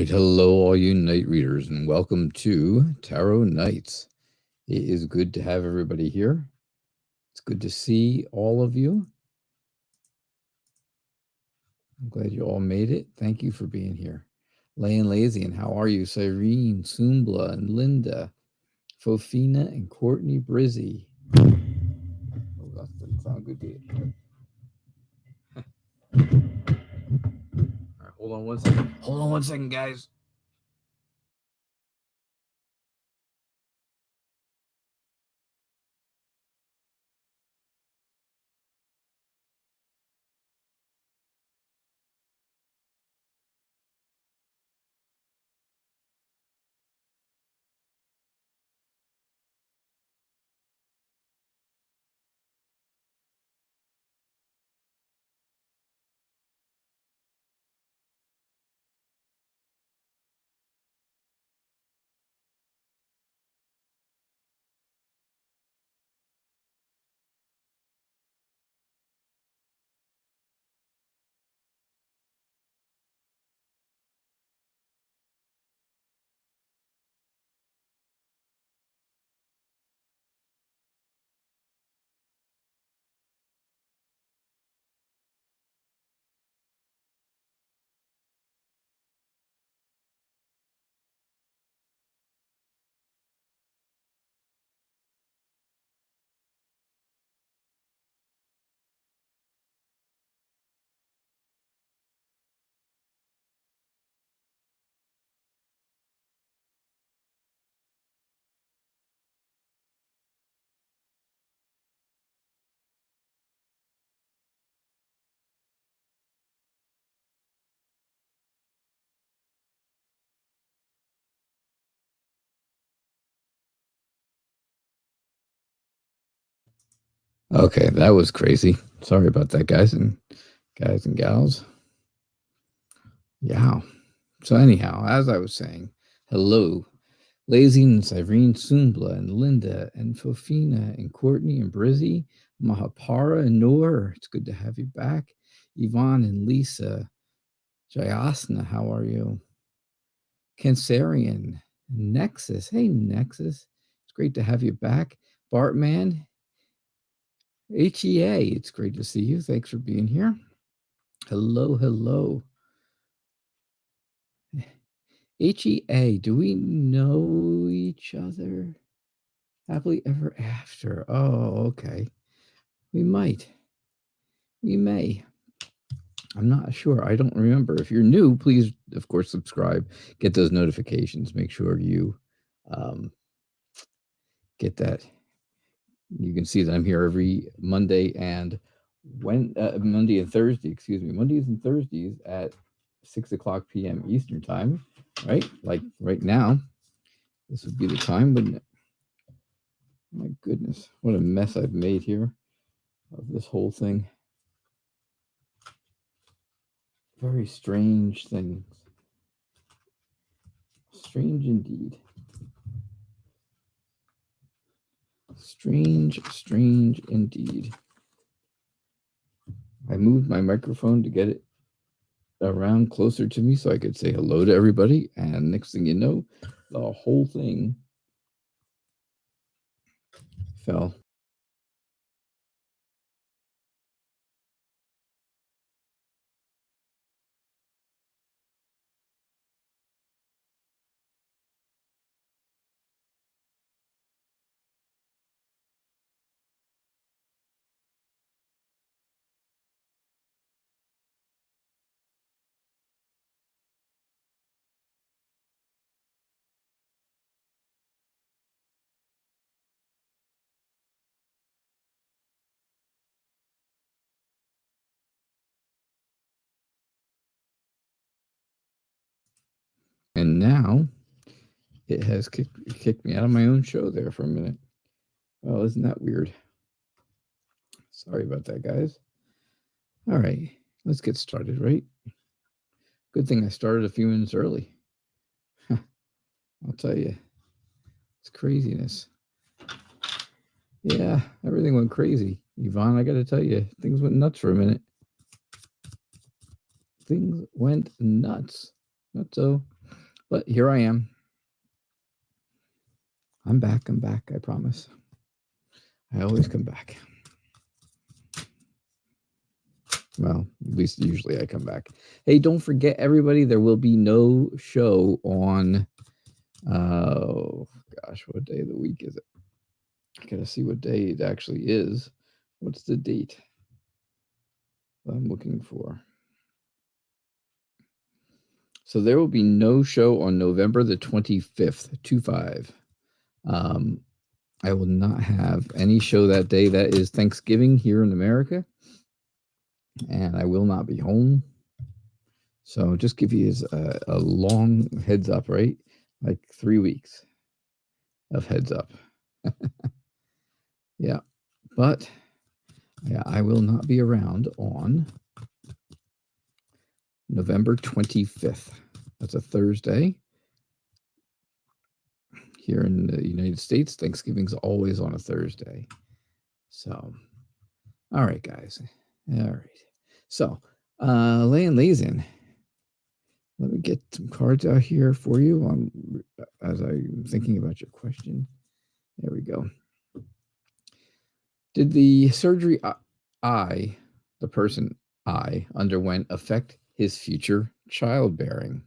right. Hello, all you night readers, and welcome to Tarot Nights. It is good to have everybody here. It's good to see all of you. I'm glad you all made it. Thank you for being here. Lay and Lazy, and how are you? Cyrene, Sumbla, and Linda, Fofina, and Courtney Brizzy. Oh, that doesn't sound good to you. All right, hold on one second. Hold on one second, guys. Okay, that was crazy. Sorry about that, guys and gals. Yeah. So anyhow, as I was saying, hello, Lazy and Cyrene, Sumbla and Linda and Fofina and Courtney and Brizzy, Mahapara and Noor. It's good to have you back. Yvonne and Lisa, Jayasna, how are you? Cancerian, Nexus. Hey, Nexus. It's great to have you back. Bartman, HEA. It's great to see you. Thanks for being here. Hello, hello. HEA, do we know each other? Happily ever after. Oh, okay. We might. We may. I'm not sure. I don't remember. If you're new, please, of course, subscribe. Get those notifications. Make sure you get that. You can see that I'm here every Monday and Monday and Thursday. Excuse me, Mondays and Thursdays at 6:00 p.m. Eastern time. Right, like right now. This would be the time, wouldn't it? My goodness, what a mess I've made here of this whole thing. Very strange things. Strange indeed. Strange, strange indeed. I moved my microphone to get it around closer to me so I could say hello to everybody. And next thing you know, the whole thing fell. And now it has kicked me out of my own show there for a minute. Well, isn't that weird? Sorry about that, guys. All right, let's get started, right? Good thing I started a few minutes early. I'll tell you, it's craziness. Yeah, everything went crazy. Yvonne, I got to tell you, things went nuts for a minute. Things went nuts. Not so. But here I am. I'm back, I promise. I always come back. Well, at least usually I come back. Hey, don't forget, everybody, there will be no show on, oh, gosh, what day of the week is it? I gotta see what day it actually is. What's the date I'm looking for? So there will be no show on November the 25th, 25. I will not have any show that day. That is Thanksgiving here in America, and I will not be home. So just give you a long heads up, right? Like 3 weeks of heads up. Yeah, but yeah, I will not be around on November 25th. That's a Thursday. Here in the United States, Thanksgiving's always on a Thursday. So, all right, guys. All right. So, laying in. Let me get some cards out here for you as I'm thinking about your question. There we go. Did the surgery the person I underwent affect his future childbearing?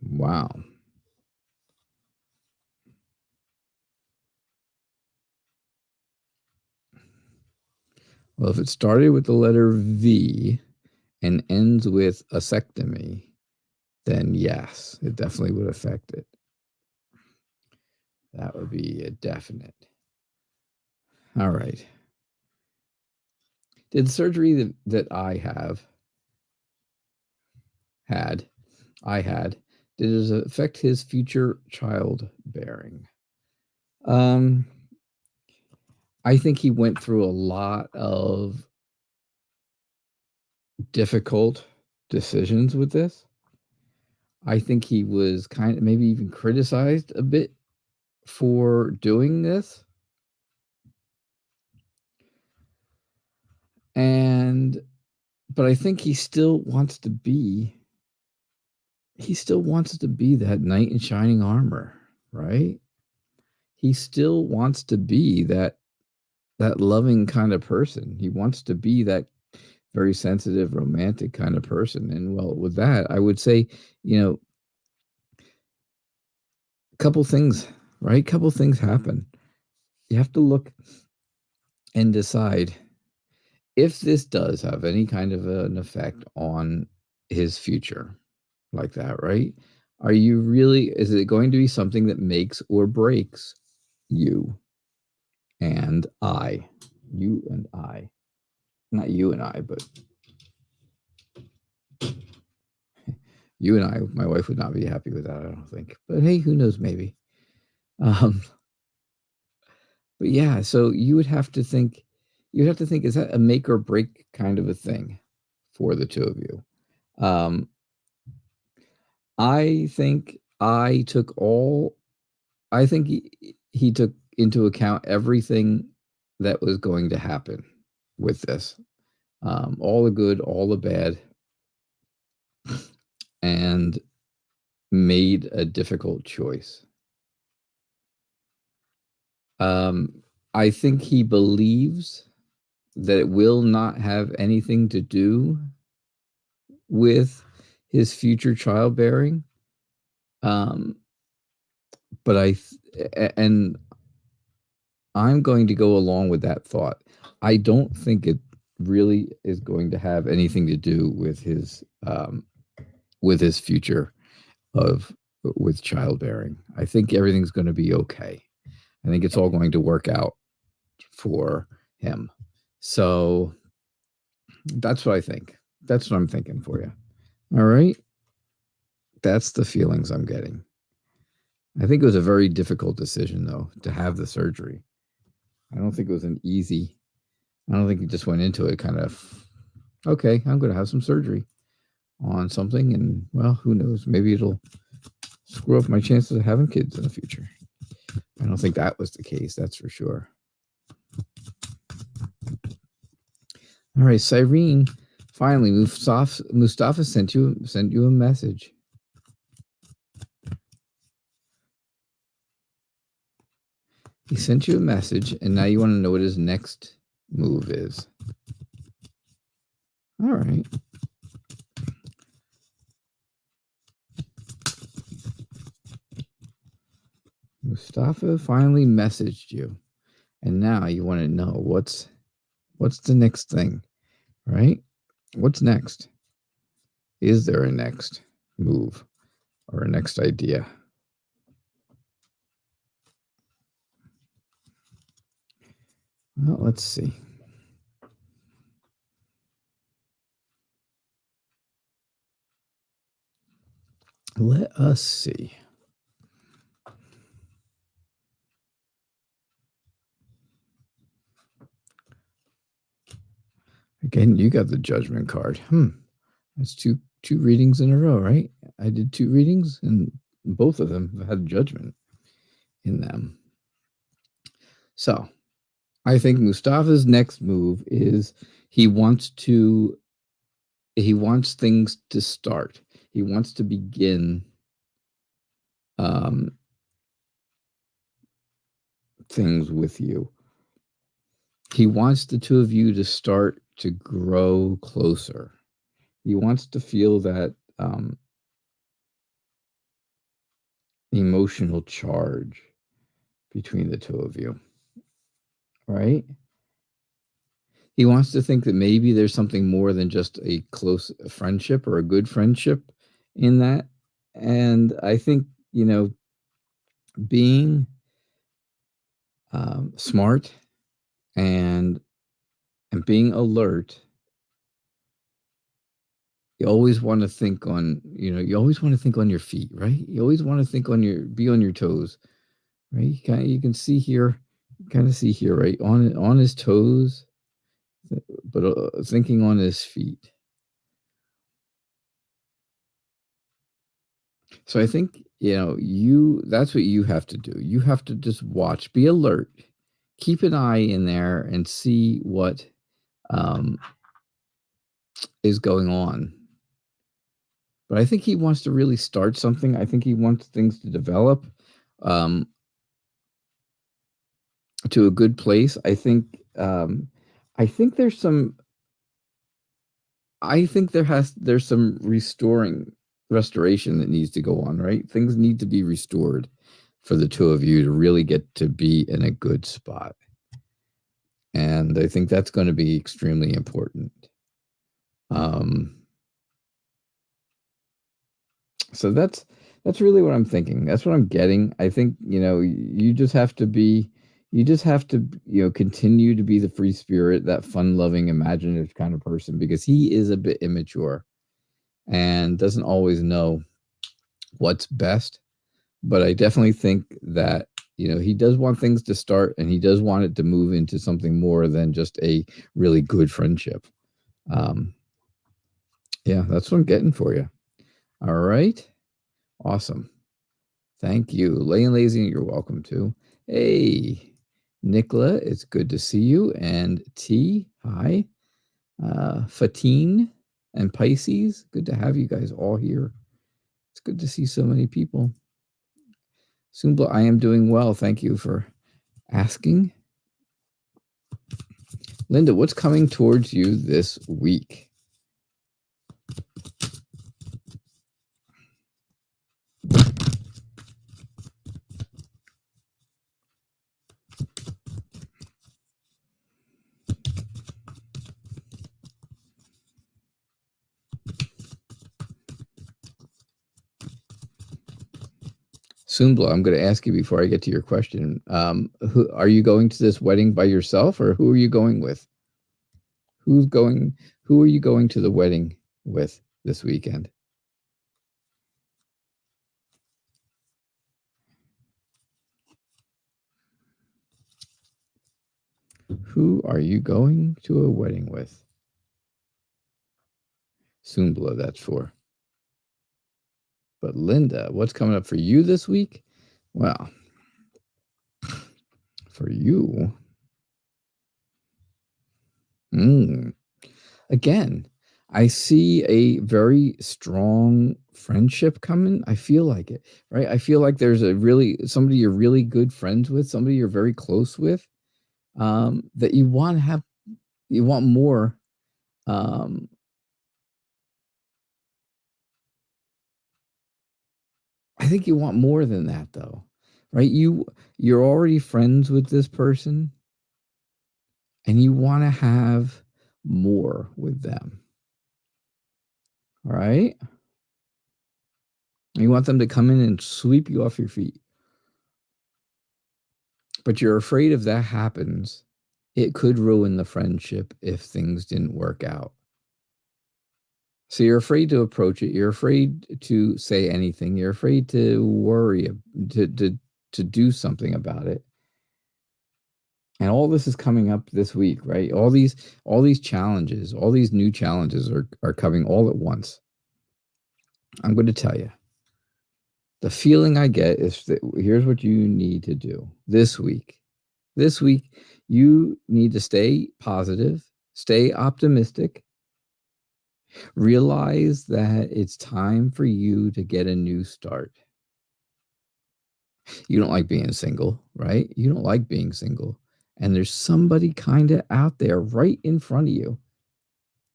Wow. Well, if it started with the letter V and ends with vasectomy, then yes, it definitely would affect it. That would be a definite. All right. Did the surgery that I had, did it affect his future childbearing? I think he went through a lot of difficult decisions with this. I think he was kind of maybe even criticized a bit for doing this. But I think he still wants to be that knight in shining armor, right? He still wants to be that loving kind of person. He wants to be that very sensitive, romantic kind of person. And well, with that, I would say, a couple things, right? Couple things happen. You have to look and decide if this does have any kind of an effect on his future like that, right? Is it going to be something that makes or breaks you and I? You and I. Not you and I, but you and I. My wife would not be happy with that, I don't think. But hey, who knows, maybe. But yeah, so you would have to think, is that a make or break kind of a thing for the two of you? I think I took he took into account everything that was going to happen with this. All the good, all the bad, and made a difficult choice. I think he believes that it will not have anything to do with his future childbearing. But I'm going to go along with that thought. I don't think it really is going to have anything to do with his future with childbearing. I think everything's going to be okay. I think it's all going to work out for him. So that's what I think. That's what I'm thinking for you. All right. That's the feelings I'm getting. I think it was a very difficult decision, though, to have the surgery. I don't think it was I don't think he just went into it kind of, okay, I'm going to have some surgery on something. And, well, who knows? Maybe it'll screw up my chances of having kids in the future. I don't think that was the case. That's for sure. All right, Cyrene, Finally, Mustafa sent you a message. He sent you a message, and now you want to know what his next move is. All right. Mustafa finally messaged you, and now you want to know what's the next thing, right? What's next? Is there a next move or a next idea? Well, let's see. Let us see. Again, you got the judgment card. That's two readings in a row, right? I did 2 readings, and both of them had judgment in them. So, I think Mustafa's next move is he wants things to start. He wants to begin things with you. He wants the two of you to start to grow closer. He wants to feel that emotional charge between the two of you, right? He wants to think that maybe there's something more than just a close friendship or a good friendship in that. And I think, being smart and being alert, you always want to think on, you always want to think on your feet, right? You always want to think be on your toes, right? You can see here, right? On his toes, but thinking on his feet. So I think, that's what you have to do. You have to just watch, be alert, keep an eye in there and see what is going on. But I think he wants to really start something. I think he wants things to develop to a good place. I think there's some there's some restoration that needs to go on, right? Things need to be restored for the two of you to really get to be in a good spot. And I think that's going to be extremely important. So that's really what I'm thinking. That's what I'm getting. I think, you just have to continue to be the free spirit, that fun-loving, imaginative kind of person, because he is a bit immature and doesn't always know what's best. But I definitely think that, he does want things to start, and he does want it to move into something more than just a really good friendship. Yeah, that's what I'm getting for you. All right. Awesome. Thank you. Lay and Lazy, you're welcome to. Hey, Nicola, it's good to see you. And T, hi. Fatine and Pisces, good to have you guys all here. It's good to see so many people. Sumbla, I am doing well. Thank you for asking. Linda, what's coming towards you this week? Sumbla, I'm going to ask you before I get to your question. Who are you going to this wedding by yourself, or who are you going with? Who are you going to the wedding with this weekend? Who are you going to a wedding with? Sumbla, that's for. But Linda, what's coming up for you this week? Well, for you, again, I see a very strong friendship coming. I feel like it, right? I feel like there's somebody you're really good friends with, somebody you're very close with, that you want to have, you want more. Um, I think you want more than that, though, right? You're already friends with this person, and you want to have more with them. All right? You want them to come in and sweep you off your feet. But you're afraid if that happens, it could ruin the friendship if things didn't work out. So you're afraid to approach it. You're afraid to say anything. You're afraid to worry, to do something about it. And all this is coming up this week, right? All these challenges, all these new challenges are coming all at once. I'm going to tell you. The feeling I get is that here's what you need to do this week. This week, you need to stay positive, stay optimistic, realize that it's time for you to get a new start. You don't like being single, right? You don't like being single. And there's somebody kind of out there right in front of you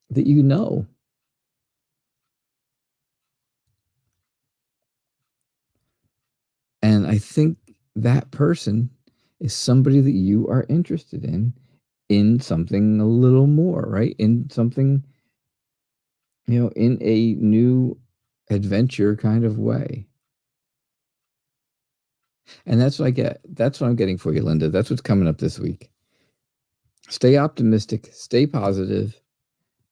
that you know. And I think that person is somebody that you are interested in something a little more, right? In something, in a new adventure kind of way. And that's what I get. That's what I'm getting for you, Linda. That's what's coming up this week. Stay optimistic, stay positive,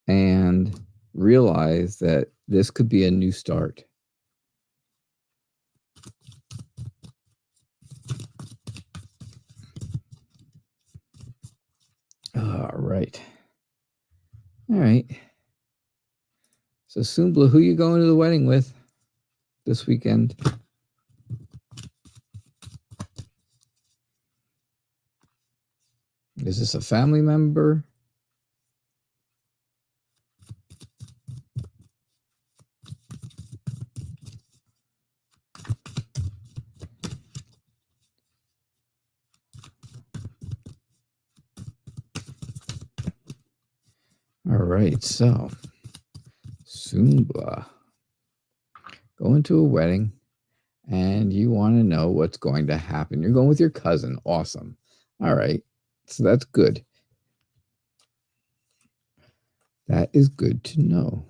and realize that this could be a new start. All right. All right. So, Sumbla, who you going to the wedding with this weekend? Is this a family member? All right, so Sumbla, going to a wedding, and you want to know what's going to happen. You're going with your cousin. Awesome. All right, so that's good. That is good to know.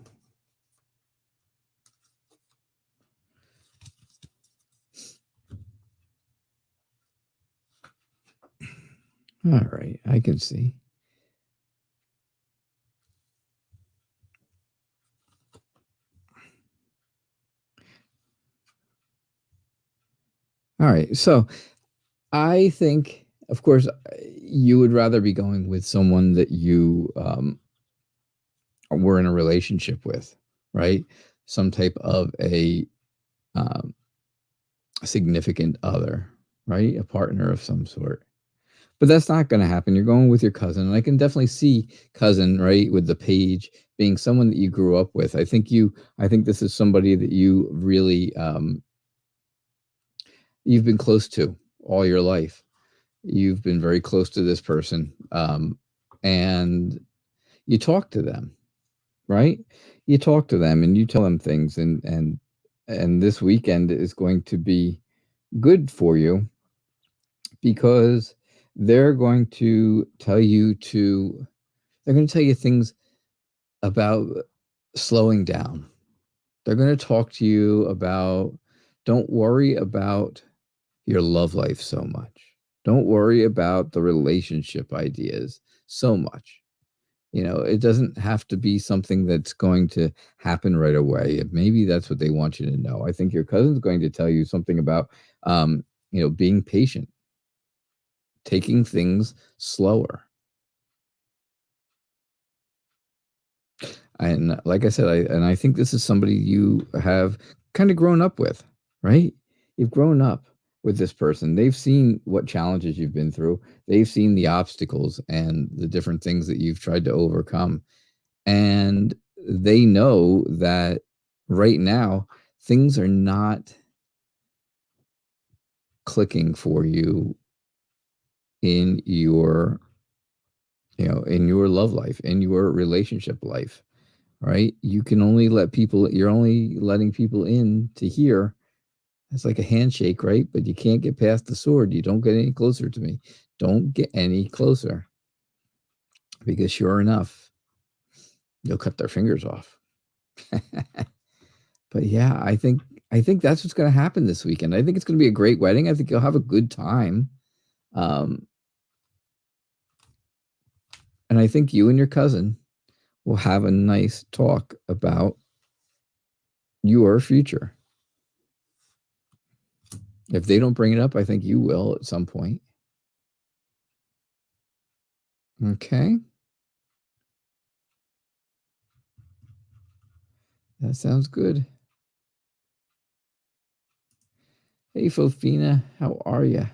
All right, I can see. All right, so I think, of course, you would rather be going with someone that you were in a relationship with, right? Some type of a significant other, right? A partner of some sort. But that's not going to happen. You're going with your cousin. And I can definitely see cousin, right, with the page being someone that you grew up with. I think this is somebody that you really, you've been close to all your life. You've been very close to this person. And you talk to them, right? You talk to them and you tell them things, and this weekend is going to be good for you because they're going to tell you things about slowing down. They're going to talk to you about, don't worry about your love life so much. Don't worry about the relationship ideas so much. It doesn't have to be something that's going to happen right away. Maybe that's what they want you to know. I think your cousin's going to tell you something about, being patient, taking things slower. And like I said, I think this is somebody you have kind of grown up with, right? You've grown up with this person. They've seen what challenges you've been through. They've seen the obstacles and the different things that you've tried to overcome. And they know that right now things are not clicking for you in your, in your love life, in your relationship life, right? You can only let people, you're only letting people in to hear. It's like a handshake, right? But you can't get past the sword. You don't get any closer to me. Don't get any closer, because sure enough, you'll cut their fingers off. But yeah, I think that's what's going to happen this weekend. I think it's going to be a great wedding. I think you'll have a good time. And I think you and your cousin will have a nice talk about your future. If they don't bring it up, I think you will at some point. Okay. That sounds good. Hey, Fofina, how are you?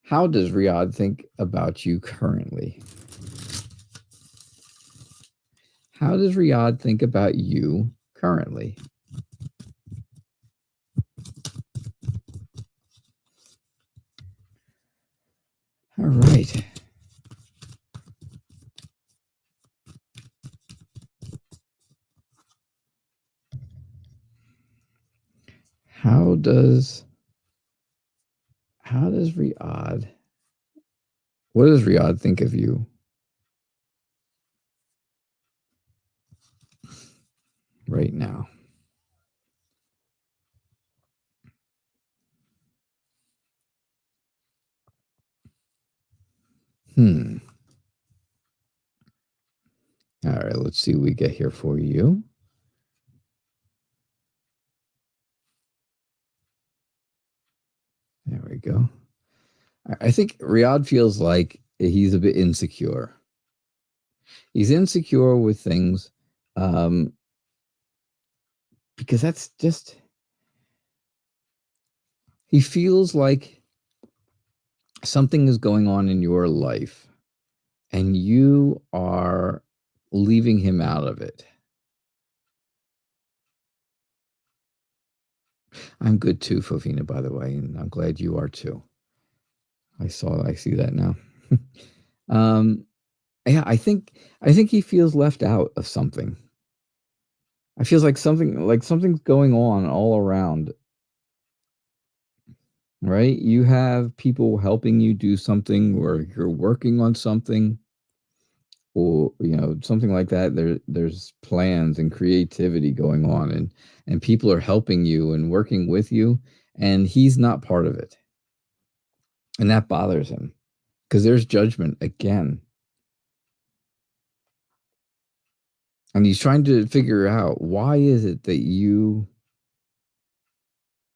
How does Riyadh think about you currently? How does Riyadh think about you currently? All right. How does Riyadh, what does Riyadh think of you right now? All right, let's see what we get here for you. There we go. I think Riyadh feels like he's a bit insecure. He's insecure with things, because that's just, he feels like something is going on in your life and you are leaving him out of it. I'm good too, Fofina, by the way, and I'm glad you are too. I see that now. Yeah, I think he feels left out of something. I feels like something's going on all around. Right? You have people helping you do something, or you're working on something, or something like that. There's plans and creativity going on, and people are helping you and working with you, and he's not part of it. And that bothers him, because there's judgment again. And he's trying to figure out, why is it that you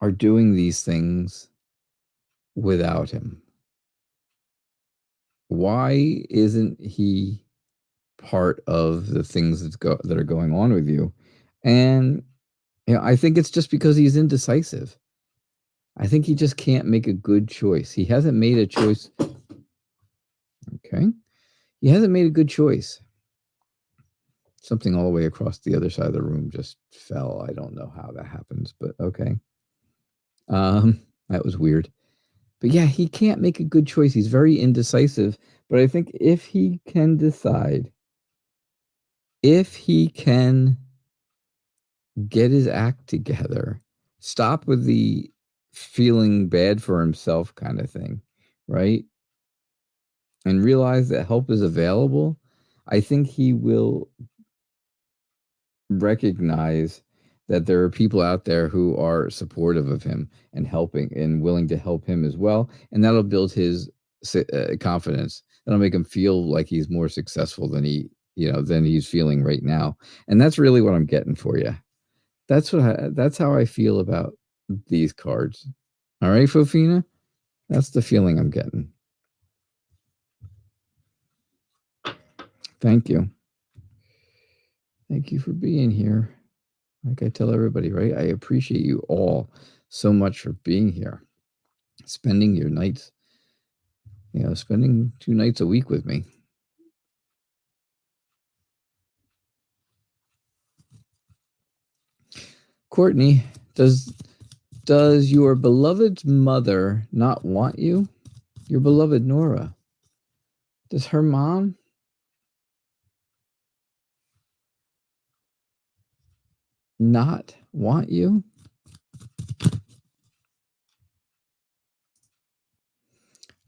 are doing these things without him? Why isn't he part of the things that are going on with you? And I think it's just because he's indecisive. I think he just can't make a good choice. He hasn't made a choice. Okay. He hasn't made a good choice. Something all the way across the other side of the room just fell. I don't know how that happens, but okay. That was weird. But yeah, he can't make a good choice. He's very indecisive. But I think if he can decide, if he can get his act together, stop with the feeling bad for himself kind of thing, right? And realize that help is available, I think he will recognize that there are people out there who are supportive of him and helping and willing to help him as well. And that'll build his confidence. That'll make him feel like he's more successful than he's feeling right now. And that's really what I'm getting for you. That's how I feel about these cards. All right, Fofina? That's the feeling I'm getting. Thank you. Thank you for being here. Like I tell everybody, right? I appreciate you all so much for being here, spending your nights, spending 2 nights a week with me. Courtney, does your beloved's mother not want you? Your beloved Nora. Does her mom not want you?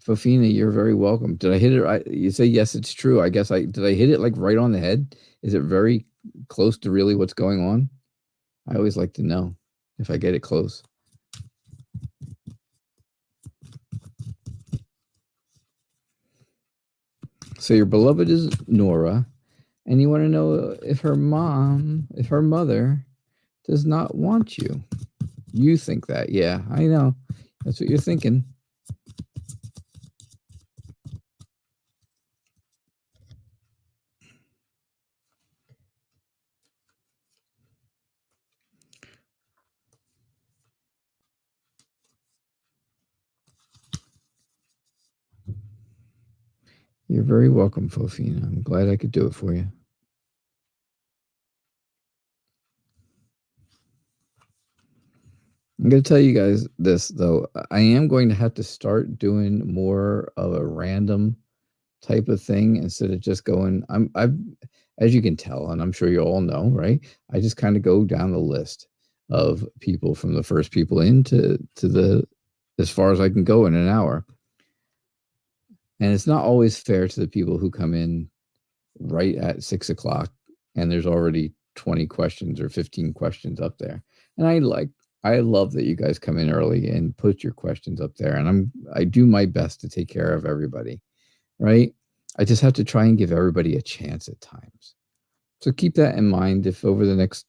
Fofina, you're very welcome. Did I hit it? You say yes, it's true. I guess did I hit it like right on the head? Is it very close to really what's going on? I always like to know if I get it close. So your beloved is Nora, and you want to know if her mother does not want you. You think that. Yeah, I know. That's what you're thinking. You're very welcome, Fofina. I'm glad I could do it for you. I'm going to tell you guys this, though. I am going to have to start doing more of a random type of thing instead of just going. I've, as you can tell, and I'm sure you all know, right? I just kind of go down the list of people from the first people in to the as far as I can go in an hour. And it's not always fair to the people who come in right at 6 o'clock and there's already 20 questions or 15 questions up there. And I love that you guys come in early and put your questions up there. And I do my best to take care of everybody, right? I just have to try and give everybody a chance at times. So keep that in mind. If over the next,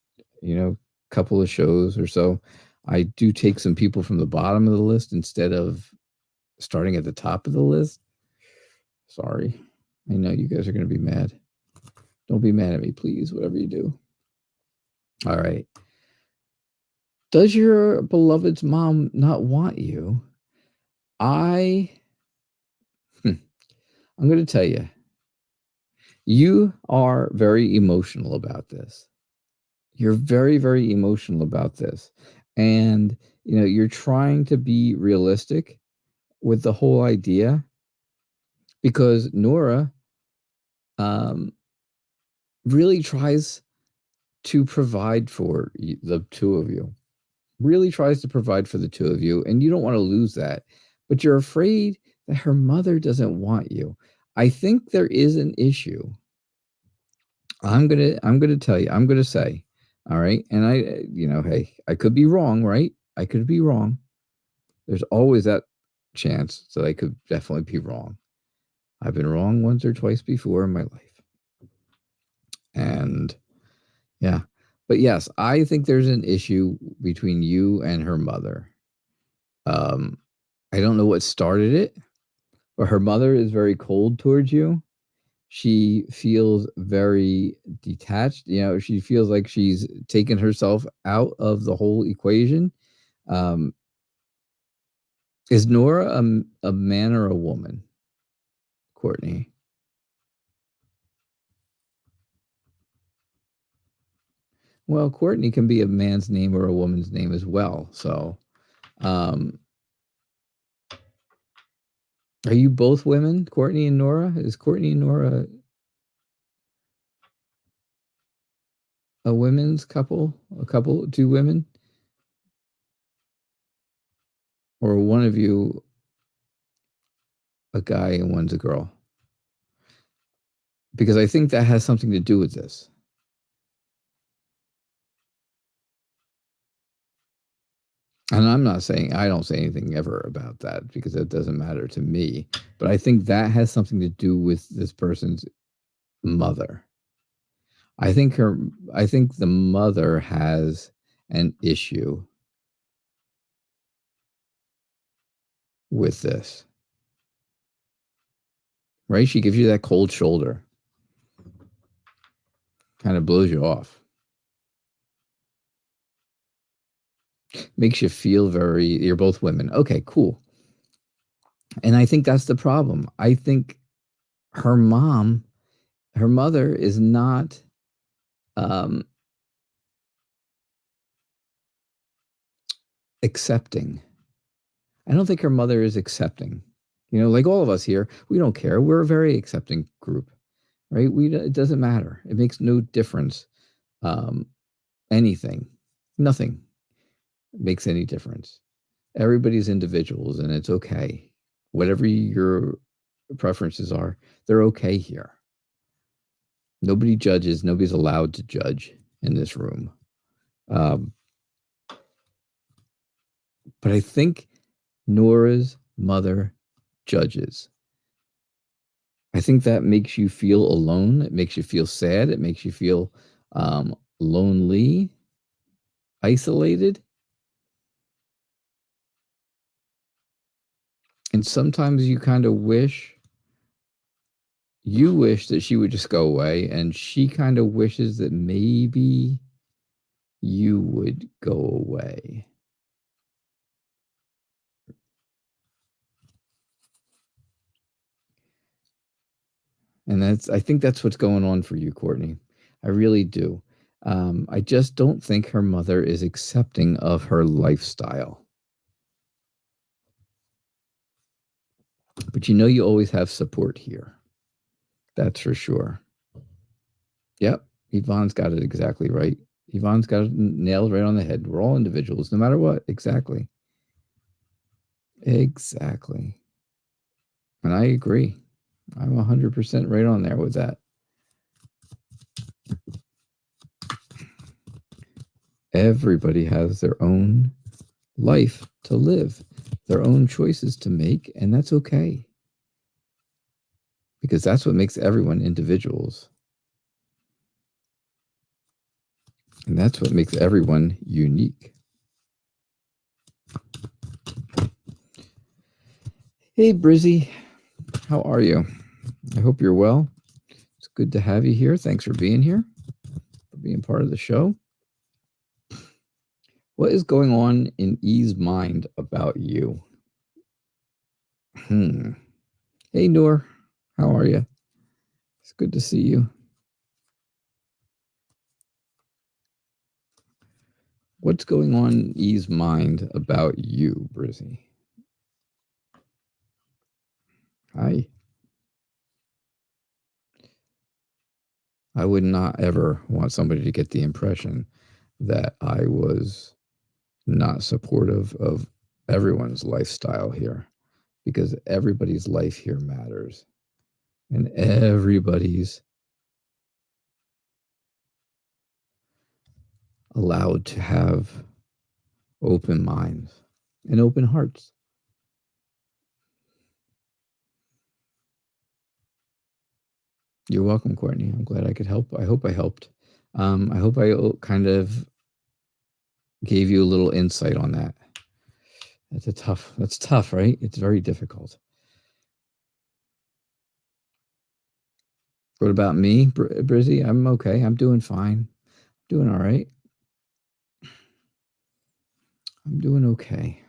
couple of shows or so, I do take some people from the bottom of the list instead of starting at the top of the list. Sorry. I know you guys are going to be mad. Don't be mad at me, please, whatever you do. All right. Does your beloved's mom not want you? I'm going to tell you, you are very emotional about this. You're very, very emotional about this. And, you're trying to be realistic with the whole idea because Nora really tries to provide for the two of you. Really tries to provide for the two of you, and you don't want to lose that. But you're afraid that her mother doesn't want you. I think there is an issue. I'm gonna tell you. I'm gonna say, all right. And hey, I could be wrong, right? I could be wrong. There's always that chance that I could definitely be wrong. I've been wrong once or twice before in my life, and yeah. But yes, I think there's an issue between you and her mother. I don't know what started it, but her mother is very cold towards you. She feels very detached. She feels like she's taken herself out of the whole equation. Is Nora a man or a woman, Courtney? Well, Courtney can be a man's name or a woman's name as well. So, are you both women, Courtney and Nora? Is Courtney and Nora a women's couple? Two women? Or one of you a guy and one's a girl? Because I think that has something to do with this. And I'm not saying, I don't say anything ever about that because it doesn't matter to me. But I think that has something to do with this person's mother. I think the mother has an issue with this. Right? She gives you that cold shoulder. Kind of blows you off. Makes you feel you're both women. Okay, cool. And I think that's the problem. I think her mother is not accepting. I don't think her mother is accepting. You know, like all of us here, we don't care. We're a very accepting group, right? It doesn't matter. It makes no difference. Anything, nothing makes any difference. Everybody's individuals, and it's okay. Whatever your preferences are, they're okay here. Nobody judges. Nobody's allowed to judge in this room. But I think Nora's mother judges. I think that makes you feel alone. It makes you feel sad. It makes you feel lonely, isolated. And sometimes you kind of wish that she would just go away, and she kind of wishes that maybe you would go away. And I think that's what's going on for you, Courtney. I really do. I just don't think her mother is accepting of her lifestyle. But you know, you always have support here. That's for sure. Yep. Yvonne's got it exactly right. Yvonne's got it nailed right on the head. We're all individuals, no matter what. Exactly. Exactly. And I agree. I'm 100% right on there with that. Everybody has their own life to live, their own choices to make, and that's okay. Because that's what makes everyone individuals. And that's what makes everyone unique. Hey, Brizzy. How are you? I hope you're well. It's good to have you here. Thanks for being here, for being part of the show. What is going on in E's mind about you? Hey, Noor. How are you? It's good to see you. What's going on in E's mind about you, Brizzy? Hi. I would not ever want somebody to get the impression that I was not supportive of everyone's lifestyle here, because everybody's life here matters, and everybody's allowed to have open minds and open hearts. You're welcome, Courtney. I'm glad I could help. I hope I helped. I hope I kind of gave you a little insight on that. That's tough, right? It's very difficult. What about me, Brizzy? I'm okay. I'm doing fine. Doing all right. I'm doing okay.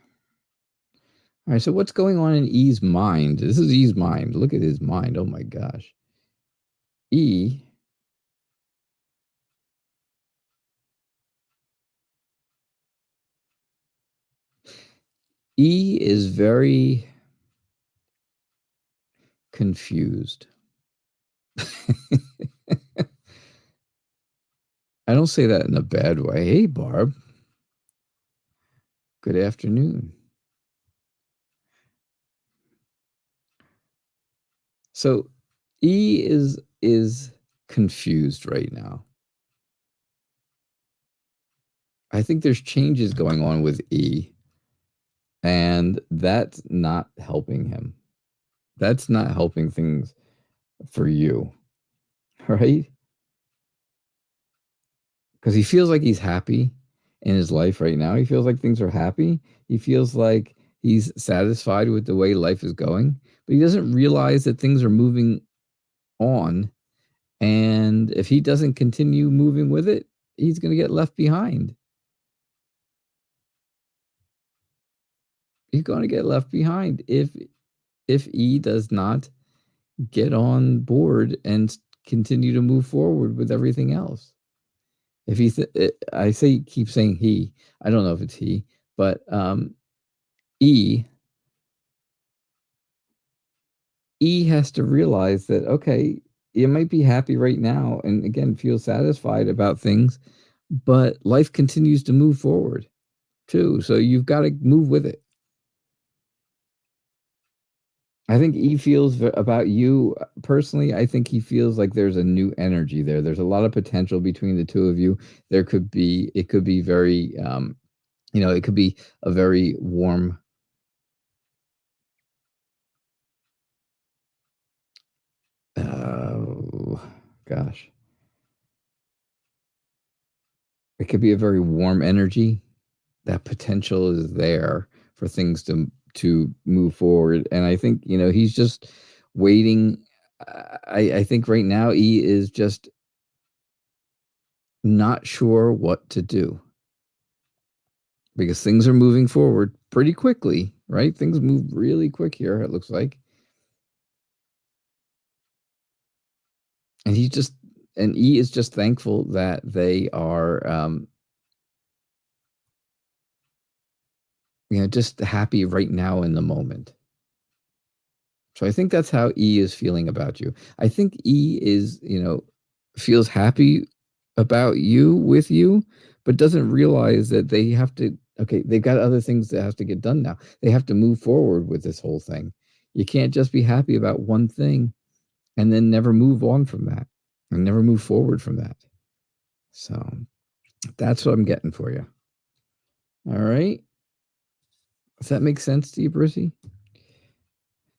All right, so what's going on in E's mind? This is E's mind. Look at his mind. Oh my gosh. E is very confused. I don't say that in a bad way. Hey, Barb. Good afternoon. So E is confused right now. I think there's changes going on with E, and that's not helping him. That's not helping things for you, right? Because he feels like he's happy in his life right now. He feels like things are happy. He feels like he's satisfied with the way life is going, but he doesn't realize that things are moving on. And if he doesn't continue moving with it, he's going to get left behind. He's going to get left behind if E does not get on board and continue to move forward with everything else. If he, I say, keep saying he. I don't know if it's he, But E has to realize that, okay, you might be happy right now and again feel satisfied about things, but life continues to move forward too. So you've got to move with it. I think E feels about you personally. I think he feels like there's a new energy there. There's a lot of potential between the two of you. It could be very, it could be a very warm. Oh, gosh. It could be a very warm energy. That potential is there for things to move forward. And I think, he's just waiting. I think right now E is just not sure what to do because things are moving forward pretty quickly, right? Things move really quick here, it looks like. And E is just thankful that they are, just happy right now in the moment. So I think that's how E is feeling about you. I think E is, feels happy about you with you, but doesn't realize that they have to, okay, they've got other things that have to get done now. They have to move forward with this whole thing. You can't just be happy about one thing and then never move on from that and never move forward from that. So that's what I'm getting for you. All right. Does that make sense to you, Brucey?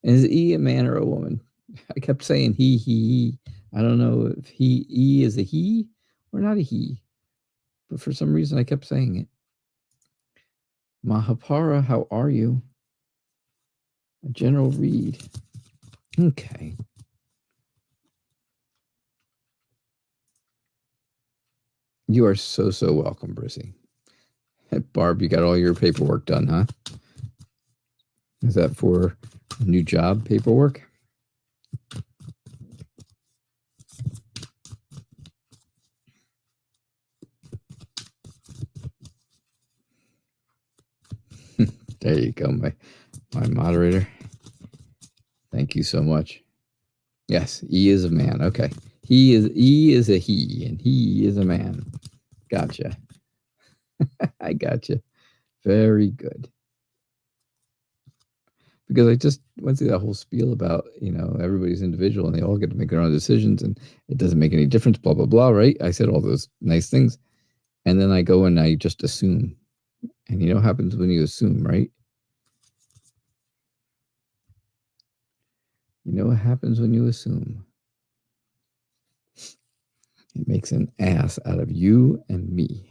And is E a man or a woman? I kept saying he. I don't know if E is a he or not a he, but for some reason I kept saying it. Mahapara, how are you? A general read. Okay. You are so welcome, Brucey. Barb, you got all your paperwork done, huh? Is that for a new job paperwork? There you go, my moderator. Thank you so much. Yes, E is a man. Okay. E is a he, and he is a man. Gotcha. I gotcha. Very good. Because I just went through that whole spiel about, everybody's individual and they all get to make their own decisions and it doesn't make any difference, blah, blah, blah, right? I said all those nice things. And then I go and I just assume. And you know what happens when you assume, right? You know what happens when you assume? It makes an ass out of you and me.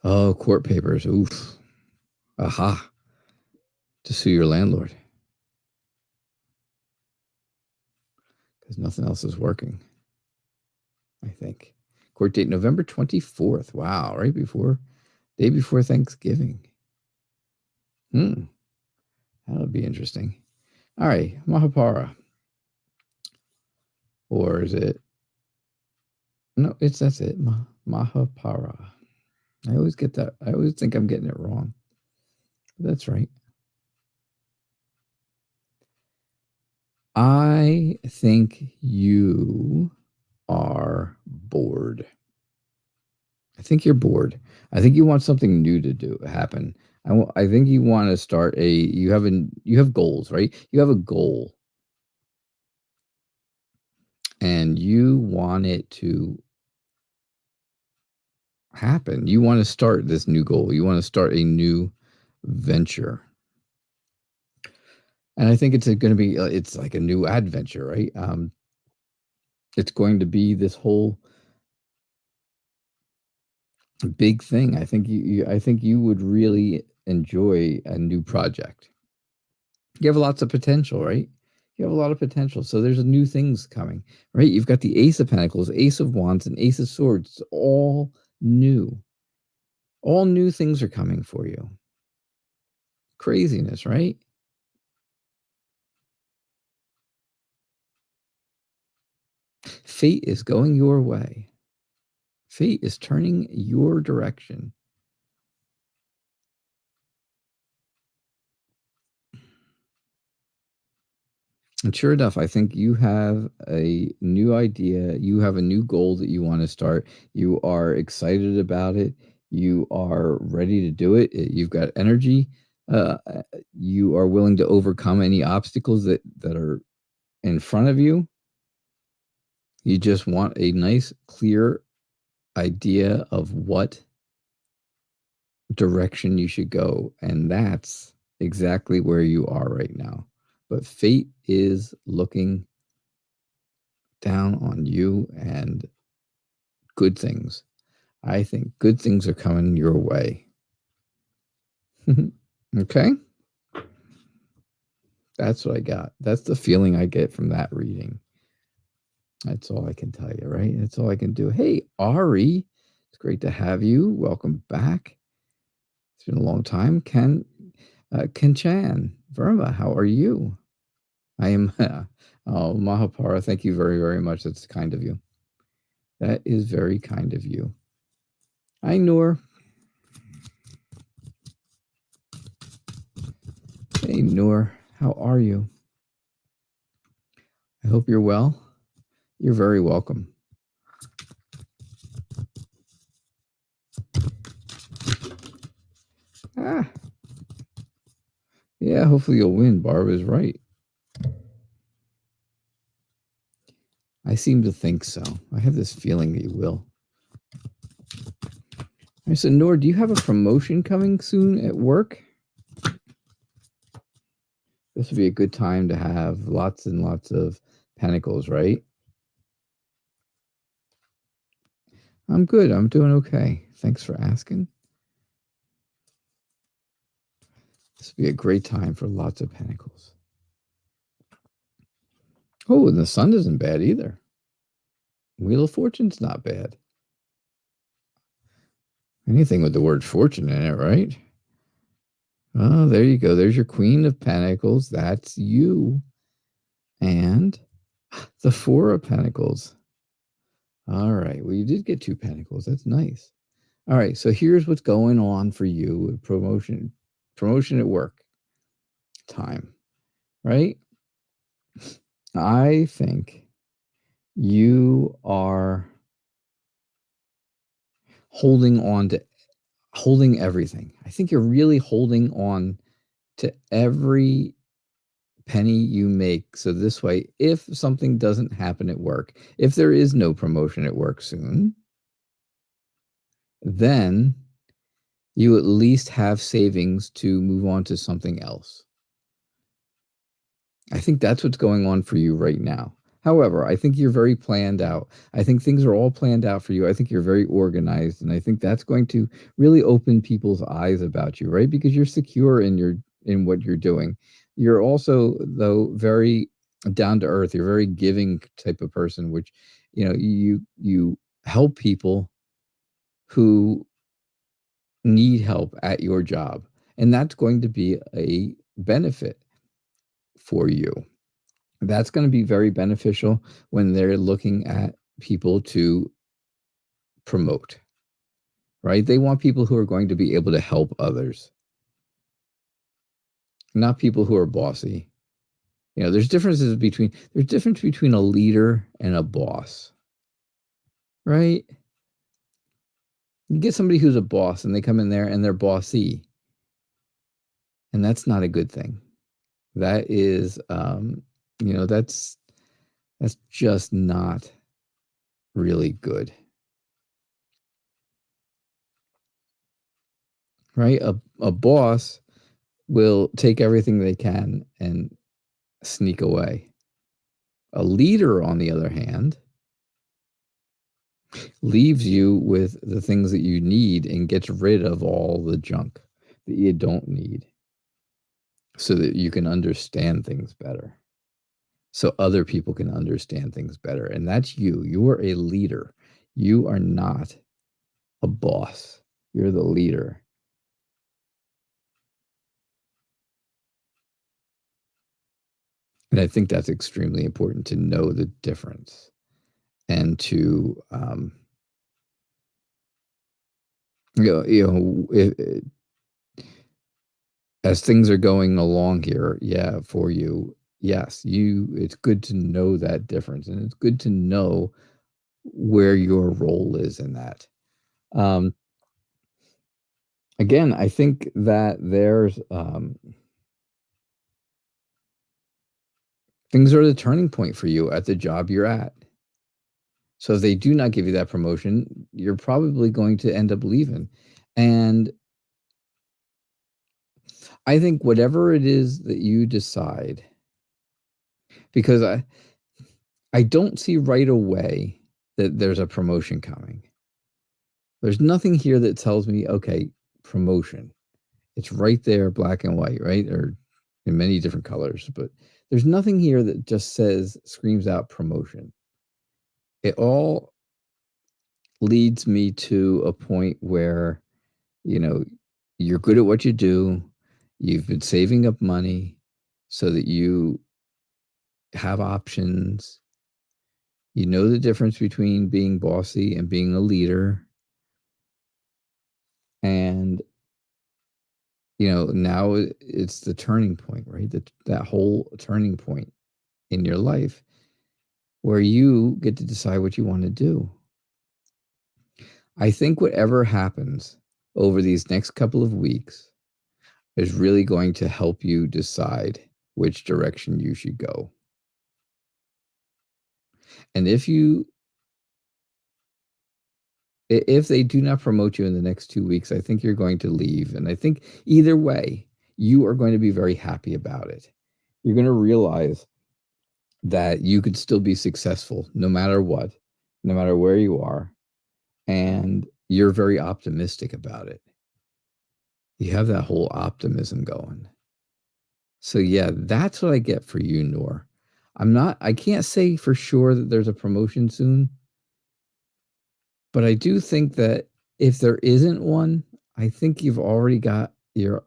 Oh, court papers. Oof. Aha. To sue your landlord. Because nothing else is working, I think. Court date November 24th. Wow, right day before Thanksgiving. That'll be interesting. All right, Mahapara. Or is it? No, that's it. Mahapara. I always get that. I always think I'm getting it wrong. But that's right. I think you are bored. I think you're bored. I think you want something new to happen. I think you want to start you have goals, right? You have a goal and you want it to happen. You want to start this new goal. You want to start a new venture. And I think it's going to be, it's like a new adventure, right? It's going to be this whole big thing. I think I think you would really enjoy a new project. You have lots of potential, right? You have a lot of potential. So there's new things coming, right? You've got the Ace of Pentacles, Ace of Wands, and Ace of Swords. It's all new. All new things are coming for you. Craziness, right? Fate is going your way. Fate is turning your direction. And sure enough, I think you have a new idea. You have a new goal that you want to start. You are excited about it. You are ready to do it. You've got energy. You are willing to overcome any obstacles that are in front of you. You just want a nice, clear idea of what direction you should go. And that's exactly where you are right now. But fate is looking down on you, and good things. I think good things are coming your way. Okay? That's what I got. That's the feeling I get from that reading. That's all I can tell you, right? That's all I can do. Hey, Ari, it's great to have you. Welcome back. It's been a long time. Ken Chan, Verma, how are you? I am, oh, Mahapara, thank you very, very much. That's kind of you. That is very kind of you. Hi, Noor. Hey, Noor, how are you? I hope you're well. You're very welcome. Ah. Yeah, hopefully you'll win. Barb is right. I seem to think so. I have this feeling that you will. I said, Noor, do you have a promotion coming soon at work? This would be a good time to have lots and lots of pentacles, right? I'm good. I'm doing okay. Thanks for asking. This would be a great time for lots of pentacles. Oh, and the sun isn't bad either. Wheel of Fortune's not bad. Anything with the word fortune in it, right? Oh, there you go. There's your Queen of Pentacles. That's you. And the Four of Pentacles. All right. Well, you did get 2 pentacles. That's nice. All right. So here's what's going on for you with promotion at work time, right? I think you are holding everything. I think you're really holding on to every penny you make. So this way, if something doesn't happen at work, if there is no promotion at work soon, then you at least have savings to move on to something else. I think that's what's going on for you right now. However, I think you're very planned out. I think things are all planned out for you. I think you're very organized, and I think that's going to really open people's eyes about you, right? Because you're secure in what you're doing. You're also, though, very down to earth. You're a very giving type of person, which, you help people who need help at your job, and that's going to be a benefit for you. That's going to be very beneficial when they're looking at people to promote, right? They want people who are going to be able to help others, not people who are bossy. There's difference between a leader and a boss, right? You get somebody who's a boss and they come in there and they're bossy, and that's not a good thing. That is, that's just not really good. Right? A boss will take everything they can and sneak away. A leader, on the other hand, leaves you with the things that you need and gets rid of all the junk that you don't need so that you can understand things better. So other people can understand things better. And that's you. You are a leader. You are not a boss. You're the leader. And I think that's extremely important to know the difference. and to as things are going along here, for you, yes, it's good to know that difference, and it's good to know where your role is in that. Again, I think that there's things are the turning point for you at the job you're at. So if they do not give you that promotion, you're probably going to end up leaving. And I think whatever it is that you decide, because I don't see right away that there's a promotion coming. There's nothing here that tells me, okay, promotion. It's right there, black and white, right? Or in many different colors, but there's nothing here that just screams out promotion. It all leads me to a point where, you're good at what you do. You've been saving up money so that you have options. You know the difference between being bossy and being a leader. And, now it's the turning point, right? That whole turning point in your life where you get to decide what you want to do. I think whatever happens over these next couple of weeks is really going to help you decide which direction you should go. And if they do not promote you in the next 2 weeks, I think you're going to leave. And I think either way, you are going to be very happy about it. You're going to realize that you could still be successful no matter what, no matter where you are. And you're very optimistic about it. You have that whole optimism going. So yeah, that's what I get for you, Noor. I can't say for sure that there's a promotion soon, but I do think that if there isn't one, I think you've already got your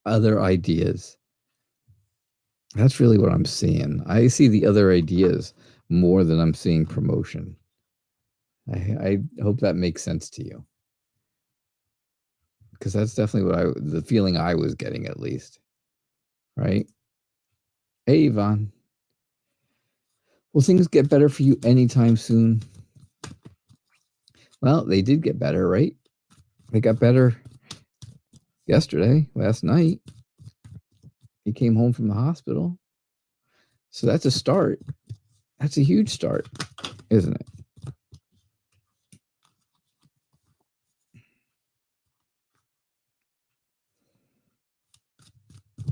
other ideas. That's really what I'm seeing. I see the other ideas more than I'm seeing promotion. I hope that makes sense to you, because that's definitely the feeling I was getting, at least. Right? Hey, Yvonne. Will things get better for you anytime soon? Well, they did get better, right? They got better last night. He came home from the hospital. So that's a start. That's a huge start, isn't it?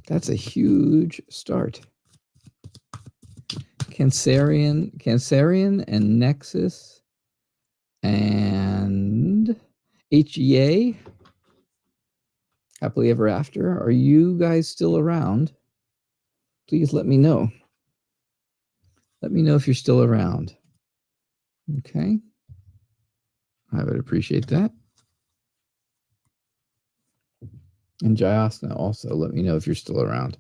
That's a huge start. Cancerian and Nexus and HEA, Happily Ever After. Are you guys still around? Please let me know. Let me know if you're still around. Okay. I would appreciate that. And Jayasna also, let me know if you're still around.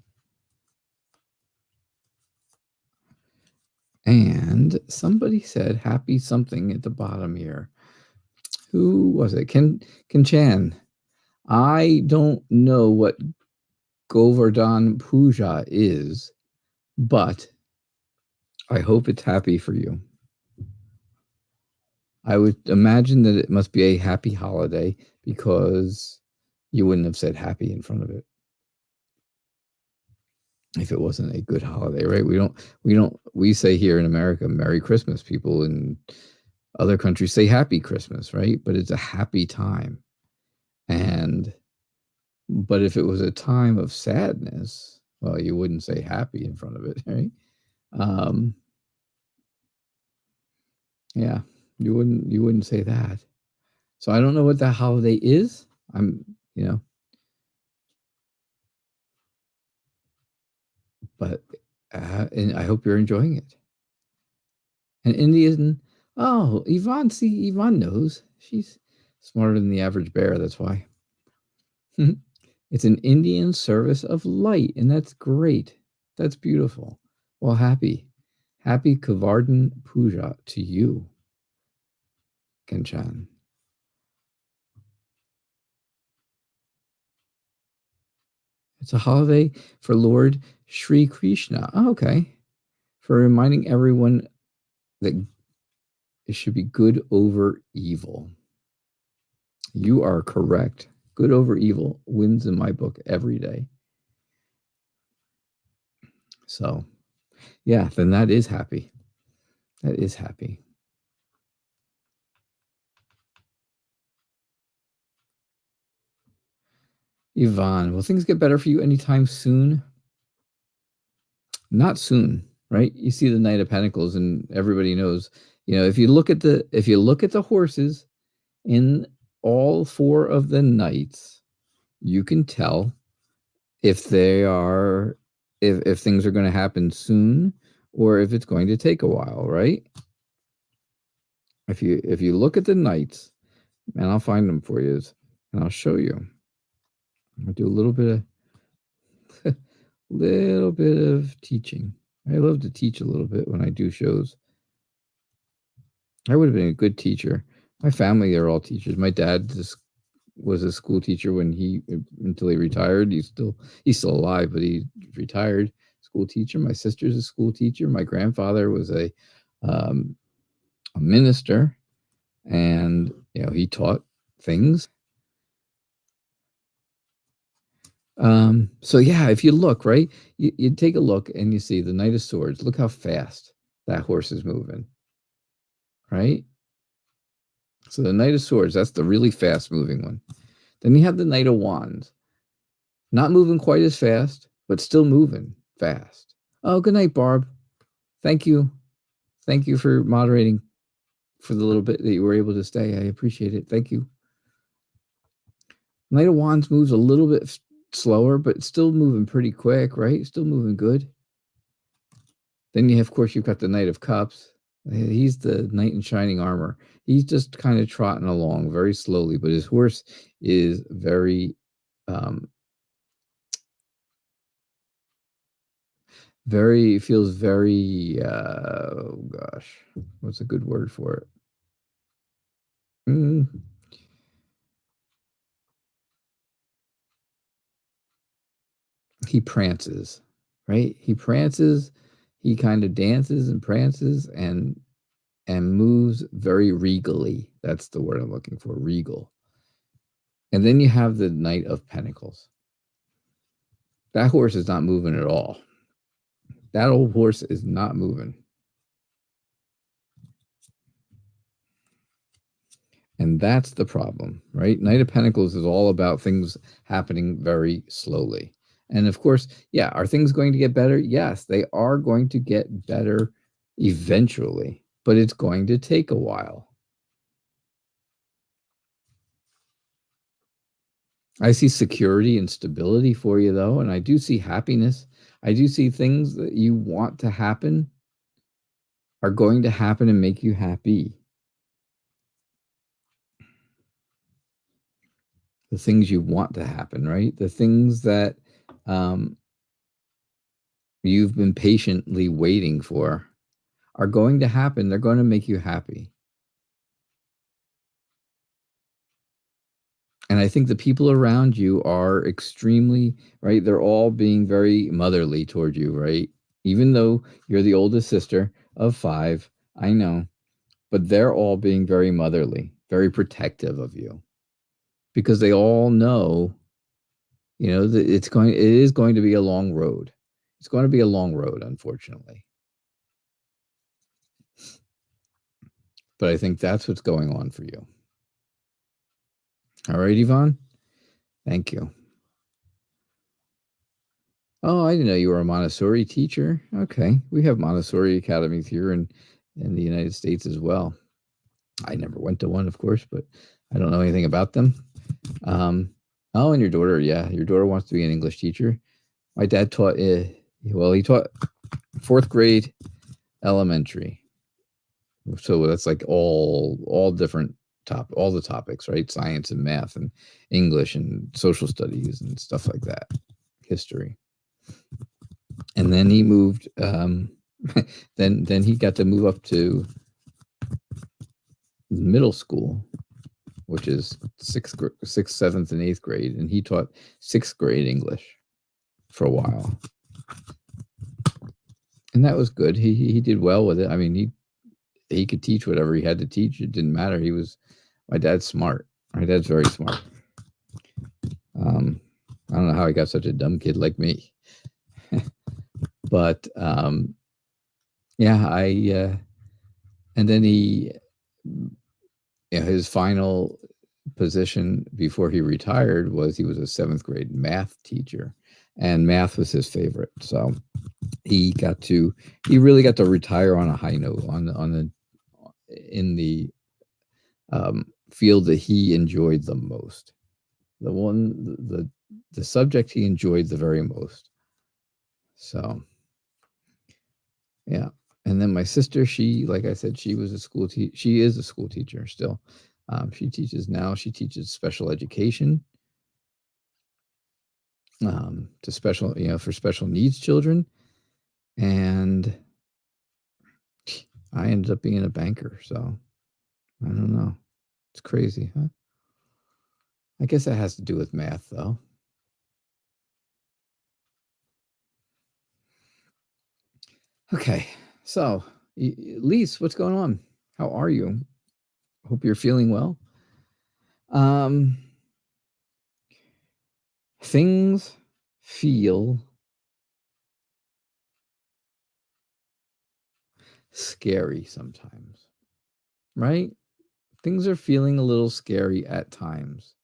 And somebody said happy something at the bottom here. Who was it? Ken Chan. I don't know what Govardhan Puja is, but I hope it's happy for you. I would imagine that it must be a happy holiday, because you wouldn't have said happy in front of it if it wasn't a good holiday, right? We say here in America, Merry Christmas. People in other countries say Happy Christmas, right? But it's a happy time. But if it was a time of sadness, well, you wouldn't say happy in front of it, right? Yeah, you wouldn't say that. So I don't know what that holiday is. But and I hope you're enjoying it. And Indian, Yvonne knows. She's smarter than the average bear, that's why. It's an Indian service of light, and that's great. That's beautiful. Well, happy Happy Kavardhan Puja to you, Kanchan. It's a holiday for Lord Sri Krishna. Oh, okay. For reminding everyone that it should be good over evil. You are correct. Good over evil wins in my book every day. So, yeah, then that is happy. That is happy. Yvonne, will things get better for you anytime soon? Not soon, right? You see the Knight of Pentacles, and everybody knows. If you look at the horses in all four of the knights, you can tell if they are if things are going to happen soon or if it's going to take a while, right? If you look at the knights, and I'll find them for you, and I'll show you. I'll do a little bit of teaching. I love to teach a little bit when I do shows. I would have been a good teacher. My family are all teachers. My dad was a school teacher until he retired. He's still alive, but he retired school teacher. My sister's a school teacher. My grandfather was a minister, and he taught things. So yeah, if you look, right, you take a look and you see the Knight of Swords. Look how fast that horse is moving, right? So the Knight of Swords, that's the really fast moving one. Then you have the Knight of Wands. Not moving quite as fast, but still moving fast. Oh, good night, Barb. Thank you. Thank you for moderating for the little bit that you were able to stay. I appreciate it. Thank you. Knight of Wands moves a little bit slower, but still moving pretty quick, right? Still moving good. Then of course, you've got the Knight of Cups. He's the knight in shining armor. He's just kind of trotting along very slowly, but his horse is very feels very oh gosh, what's a good word for it? He prances, right? He prances, he kind of dances and prances and moves very regally. That's the word I'm looking for, regal. And then you have the Knight of Pentacles. That horse is not moving at all. That old horse is not moving. And that's the problem, right? Knight of Pentacles is all about things happening very slowly. And of course, yeah, are things going to get better? Yes, they are going to get better eventually, but it's going to take a while. I see security and stability for you, though, and I do see happiness. I do see things that you want to happen are going to happen and make you happy. The things you want to happen, right? The things that you've been patiently waiting for are going to happen. They're going to make you happy. And I think the people around you are extremely, right? They're all being very motherly toward you, right? Even though you're the oldest sister of 5, I know, but they're all being very motherly, very protective of you because they all know, that it is going to be a long road. It's going to be a long road, unfortunately. But I think that's what's going on for you. All right, Yvonne. Thank you. Oh, I didn't know you were a Montessori teacher. Okay. We have Montessori academies here in the United States as well. I never went to one, of course, but I don't know anything about them. Oh, and your daughter, yeah. Your daughter wants to be an English teacher. My dad taught, he taught 4th grade elementary. So that's like all different all the topics, right? Science and math and English and social studies and stuff like that. History. And then he moved Then he got to move up to middle school, which is sixth, seventh, and eighth grade, and he taught sixth grade English for a while, and that was good. He did well with it. I mean, he could teach whatever he had to teach. It didn't matter. My dad's smart. My dad's very smart. I don't know how he got such a dumb kid like me, but yeah, and then his final position before he retired was he was a seventh grade math teacher, and math was his favorite. So he really got to retire on a high note in the field that he enjoyed the most. The subject he enjoyed the very most. So yeah. And then my sister, like I said, she was she is a school teacher still. She teaches special education to for special needs children. And I ended up being a banker. So I don't know. It's crazy, huh? I guess that has to do with math, though. Okay. So, Lise, what's going on? How are you? Hope you're feeling well. Things feel scary sometimes, right? Things are feeling a little scary at times.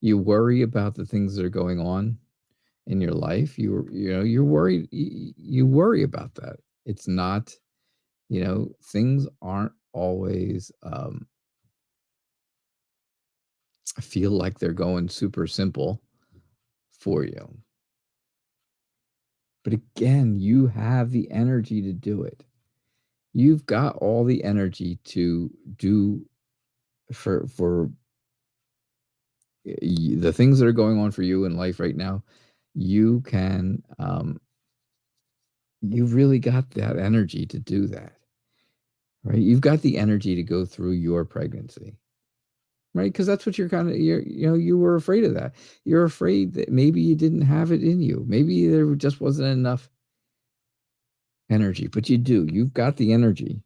You worry about the things that are going on in your life. You're worried. You worry about that. It's not, things aren't always feel like they're going super simple for you. But again, you have the energy to do it. You've got all the energy to do for the things that are going on for you in life right now. You can you've really got that energy to do that, right? You've got the energy to go through your pregnancy, right? Because that's what you were afraid of that. You're afraid that maybe you didn't have it in you. Maybe there just wasn't enough energy, but you do. You've got the energy,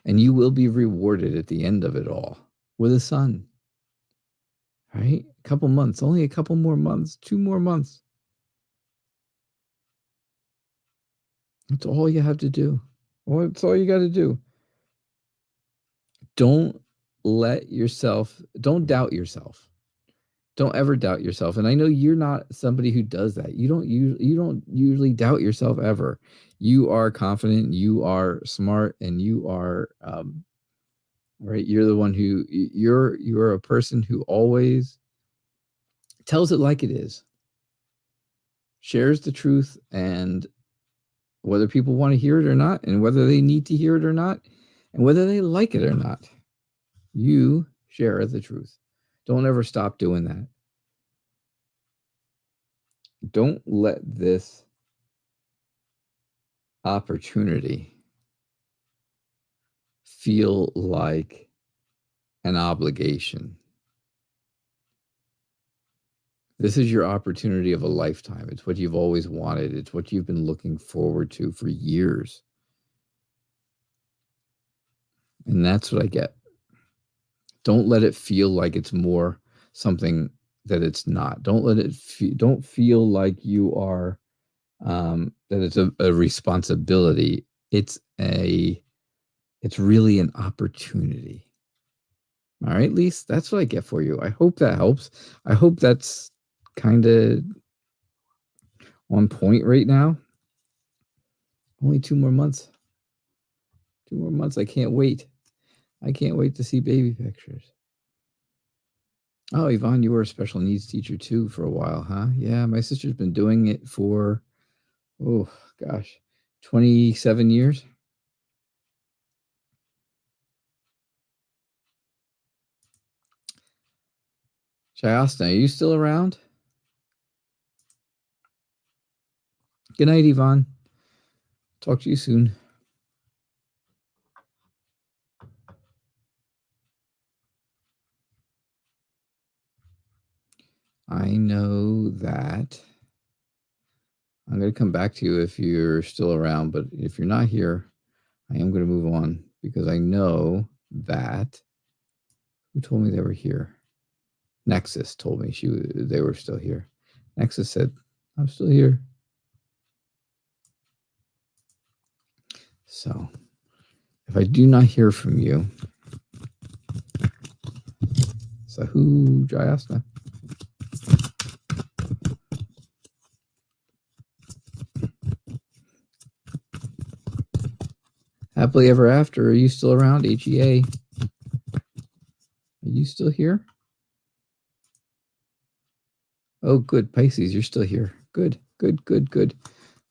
and you will be rewarded at the end of it all with a son, right? A couple months, only a couple more months, 2 more months. That's all you have to do. Well, that's all you got to do. Don't doubt yourself. Don't ever doubt yourself. And I know you're not somebody who does that. You don't usually doubt yourself ever. You are confident, you are smart, and you are right. You're the one you're a person who always tells it like it is. Shares the truth, and whether people want to hear it or not, and whether they need to hear it or not, and whether they like it or not, you share the truth. Don't ever stop doing that. Don't let this opportunity feel like an obligation. This is your opportunity of a lifetime. It's what you've always wanted. It's what you've been looking forward to for years. And that's what I get. Don't let it feel like it's more something that it's not. Don't let it don't feel like you are that it's a responsibility. It's really an opportunity. All right, Lise, that's what I get for you. I hope that helps. I hope that's kind of on point right now. Only 2 more months. 2 more months. I can't wait. I can't wait to see baby pictures. Oh, Yvonne, you were a special needs teacher too for a while, huh? Yeah, my sister's been doing it for, 27 years. Shayasna, are you still around? Good night, Yvonne. talk to you soon. I know that I'm going to come back to you if you're still around, but if you're not here, I am going to move on because I know that who told me they were here? Nexus told me they were still here. Nexus said, I'm still here. So if I do not hear from you, Sahu Jayasna. Happily ever after. Are you still around, HEA? Are you still here? Oh, good. Pisces, you're still here. Good, good, good, good.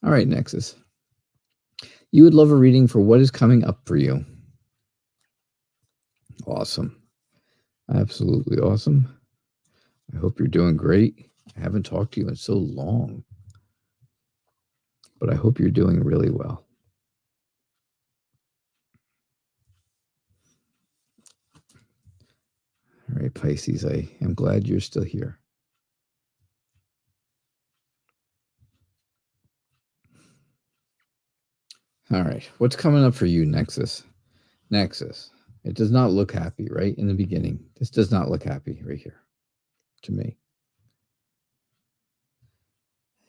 All right, Nexus. You would love a reading for what is coming up for you. Awesome. Absolutely awesome. I hope you're doing great. I haven't talked to you in so long, but I hope you're doing really well. All right, Pisces, I am glad you're still here. All right, what's coming up for you, Nexus? Nexus, it does not look happy, right? In the beginning, this does not look happy right here to me.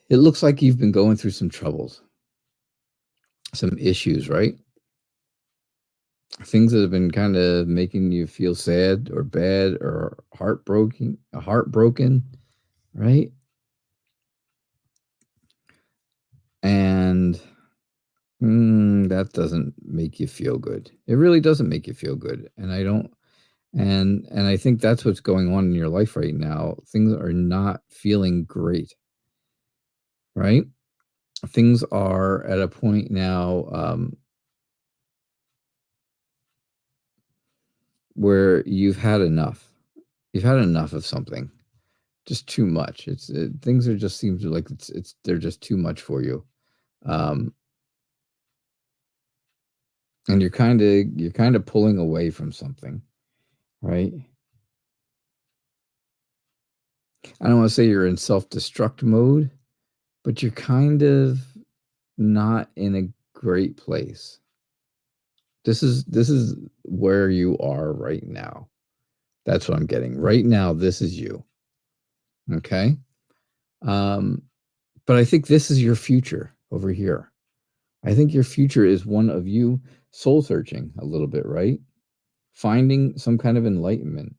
It looks like you've been going through some troubles, some issues, right? Things that have been kind of making you feel sad or bad or heartbroken, right? And that doesn't make you feel good. It really doesn't make you feel good. And I think that's what's going on in your life right now. Things are not feeling great, right? Things are at a point now where you've had enough. You've had enough of something. Just too much. Things are just seems like they're just too much for you. And you're kind of pulling away from something, right? I don't want to say you're in self-destruct mode, but you're kind of not in a great place. This is where you are right now. That's what I'm getting. Right now, this is you. Okay? But I think this is your future over here. I think your future is one of you soul searching a little bit, right? Finding some kind of enlightenment.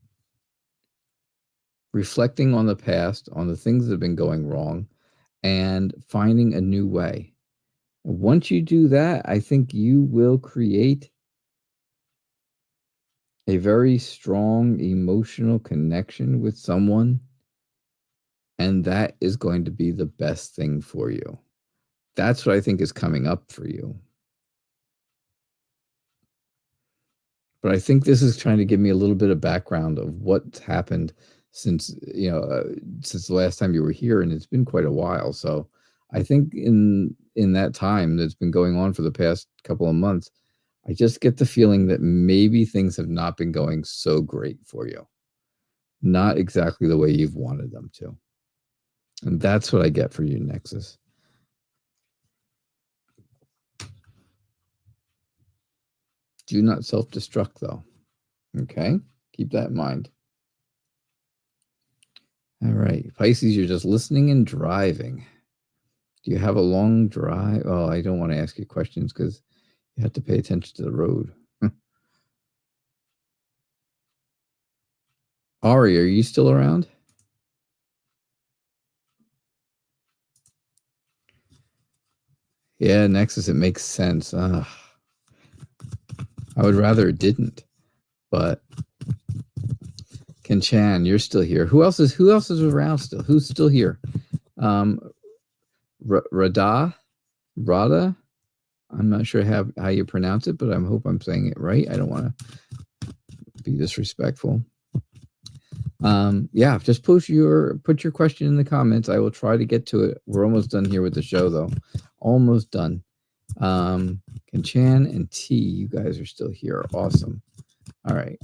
Reflecting on the past, on the things that have been going wrong, and finding a new way. Once you do that, I think you will create a very strong emotional connection with someone, and that is going to be the best thing for you. That's what I think is coming up for you. But I think this is trying to give me a little bit of background of what's happened since, since the last time you were here, and it's been quite a while. So I think in that time that's been going on for the past couple of months, I just get the feeling that maybe things have not been going so great for you. Not exactly the way you've wanted them to. And that's what I get for you, Nexus. Do not self-destruct, though. Okay? Keep that in mind. All right. Pisces, you're just listening and driving. Do you have a long drive? Oh, I don't want to ask you questions because you have to pay attention to the road. Ari, are you still around? Yeah, Nexus, it makes sense. I would rather it didn't, but Ken-chan, you're still here. Who else is around still? Who's still here? Rada? I'm not sure how you pronounce it, but I hope I'm saying it right. I don't want to be disrespectful. Yeah, just put your question in the comments. I will try to get to it. We're almost done here with the show, though. Almost done. Chan and T, you guys are still here. Awesome. All right.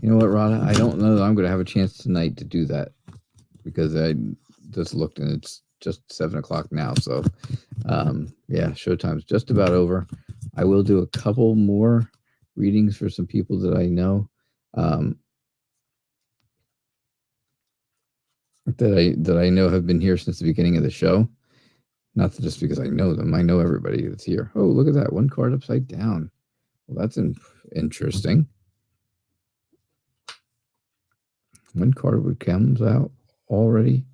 You know what, Rada? I don't know that I'm going to have a chance tonight to do that because I just looked and it's just 7 o'clock now. So, yeah, showtime's just about over. I will do a couple more readings for some people that I know. That I know have been here since the beginning of the show. Not just because I know them. I know everybody that's here. Oh, look at that. One card upside down. Well, that's interesting. One card would comes out already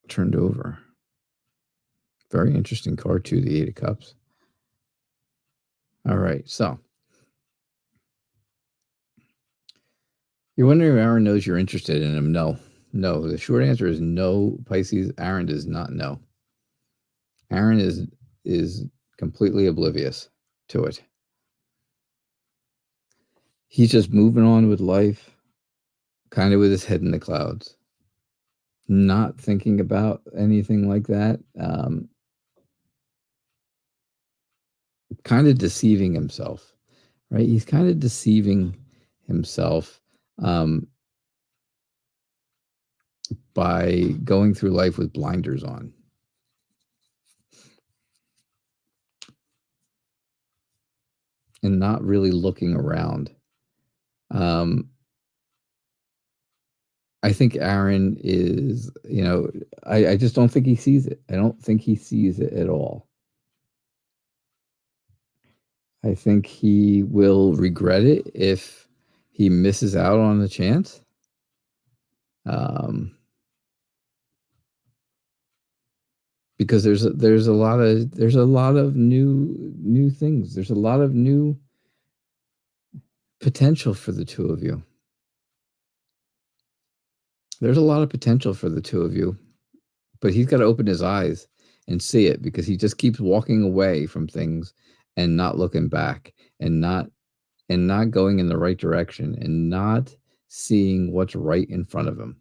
turned over. Very interesting card too, the 8 of Cups. All right, so you're wondering if Aaron knows you're interested in him. No. The short answer is no, Pisces. Aaron does not know. Aaron is completely oblivious to it. He's just moving on with life, kind of with his head in the clouds, not thinking about anything like that. Kind of deceiving himself, right? He's kind of deceiving himself by going through life with blinders on. And not really looking around. I think Aaron is, I just don't think he sees it. I don't think he sees it at all. I think he will regret it if he misses out on the chance. Because there's a lot of new things. There's a lot of new potential for the two of you. There's a lot of potential for the two of you, but he's got to open his eyes and see it, because he just keeps walking away from things and not looking back and not going in the right direction and not seeing what's right in front of him.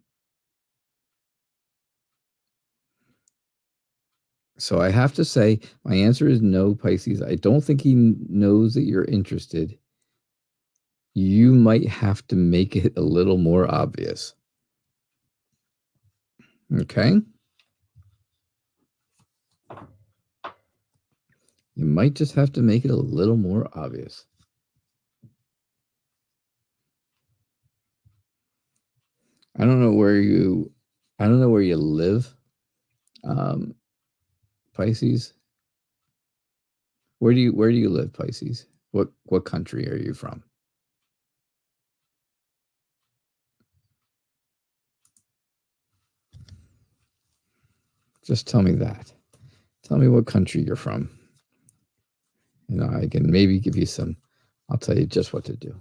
So I have to say, my answer is no, Pisces. I don't think he knows that you're interested. You might have to make it a little more obvious. Okay? You might just have to make it a little more obvious. I don't know where you live, Pisces. Where do you live, Pisces? What country are you from? Just tell me that. Tell me what country you're from. I can maybe give you some. I'll tell you just what to do.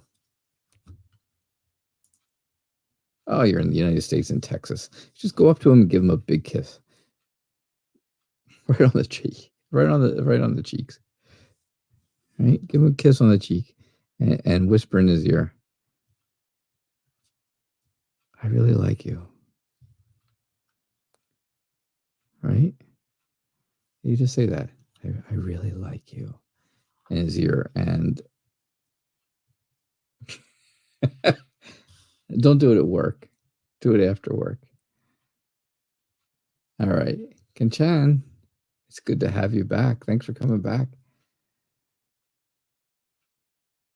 Oh, you're in the United States, in Texas. Just go up to him and give him a big kiss. Right on the cheek. Right on the cheeks. Right? Give him a kiss on the cheek and whisper in his ear, I really like you. Right? You just say that. I really like you in his ear. And don't do it at work. Do it after work. All right. Kanchan, it's good to have you back. Thanks for coming back.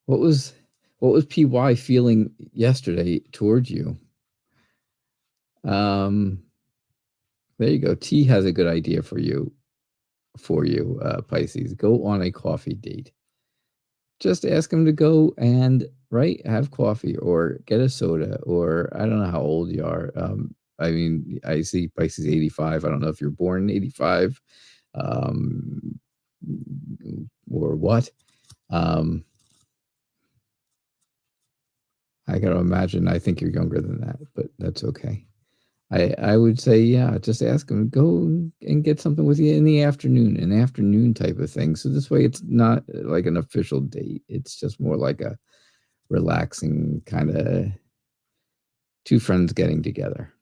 What was PY feeling yesterday towards you? There you go. T has a good idea for you, Pisces. Go on a coffee date. Just ask him to go and have coffee or get a soda, or I don't know how old you are. I mean, I see Pisces 85. I don't know if you're born in 85, or what. I got to imagine. I think you're younger than that, but that's okay. I would say, yeah, just ask him, go and get something with you in the afternoon, an afternoon type of thing. So this way it's not like an official date. It's just more like a relaxing kind of two friends getting together.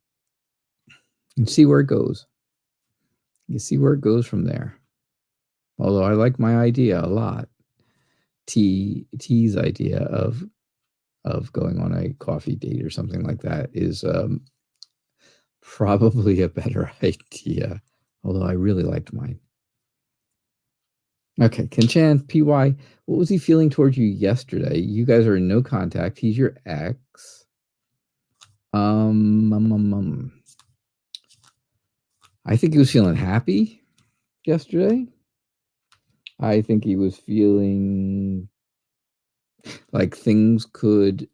and see where it goes. You see where it goes from there. Although I like my idea a lot. T's idea of going on a coffee date or something like that is probably a better idea. Although I really liked mine. Okay, Kanchan, PY, what was he feeling towards you yesterday? You guys are in no contact. He's your ex. I think he was feeling happy yesterday. I think he was feeling like things could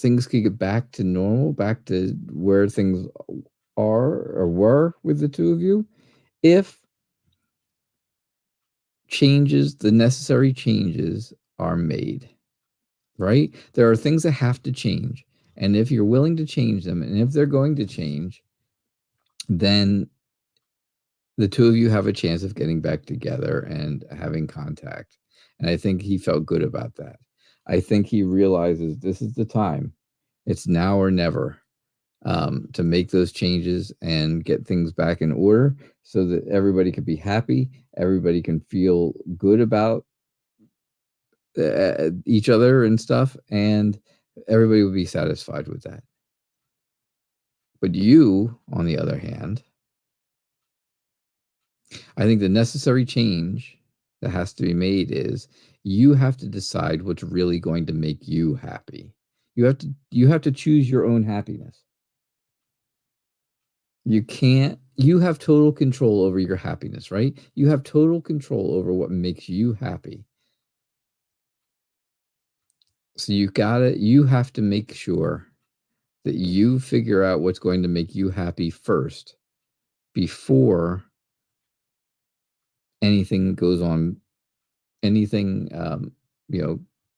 get back to normal, back to where things are or were with the two of you, if the necessary changes are made, right? There are things that have to change. And if you're willing to change them, and if they're going to change, then the two of you have a chance of getting back together and having contact. And I think he felt good about that. I think he realizes this is the time. It's now or never to make those changes and get things back in order so that everybody can be happy. Everybody can feel good about each other and stuff. And everybody will be satisfied with that. But you, on the other hand, I think the necessary change that has to be made is you have to decide what's really going to make you happy. You have to choose your own happiness. You have total control over your happiness, right? You have total control over what makes you happy. So you have to make sure that you figure out what's going to make you happy first before anything goes on, anything,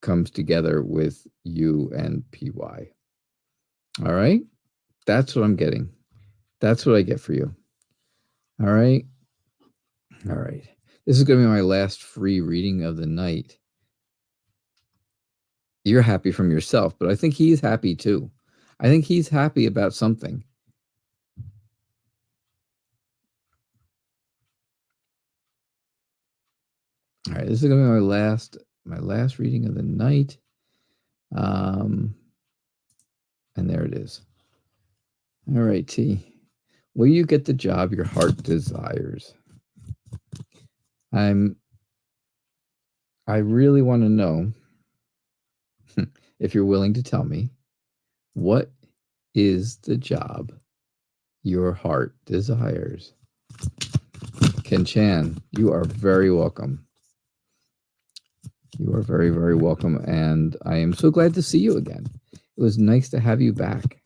comes together with you and PY. All right. That's what I'm getting. That's what I get for you. All right. All right. This is going to be my last free reading of the night. You're happy from yourself, but I think he's happy too. I think he's happy about something. All right, this is going to be my last reading of the night. And there it is. All right, T. Will you get the job your heart desires? I really want to know if you're willing to tell me, what is the job your heart desires? Ken Chan, you are very welcome. You are very, very welcome. And I am so glad to see you again. It was nice to have you back.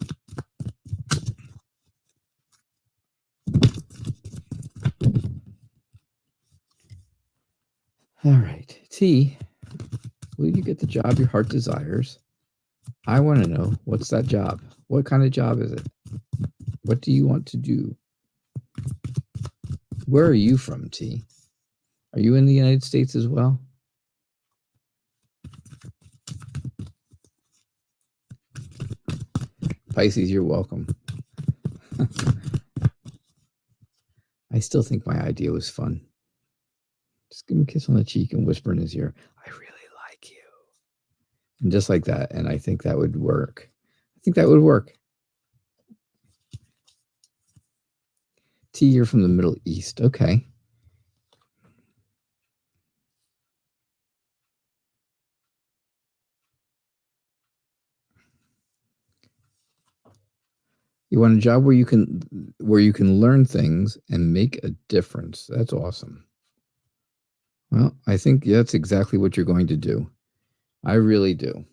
All right. T, will you get the job your heart desires? I want to know, what's that job? What kind of job is it? What do you want to do? Where are you from, T? Are you in the United States as well? Pisces, you're welcome. I still think my idea was fun. Just give him a kiss on the cheek and whisper in his ear, I really like you. And just like that. And I think that would work. I think that would work. T, you're from the Middle East. Okay. You want a job where you can learn things and make a difference. That's awesome. Well, I think that's exactly what you're going to do. I really do.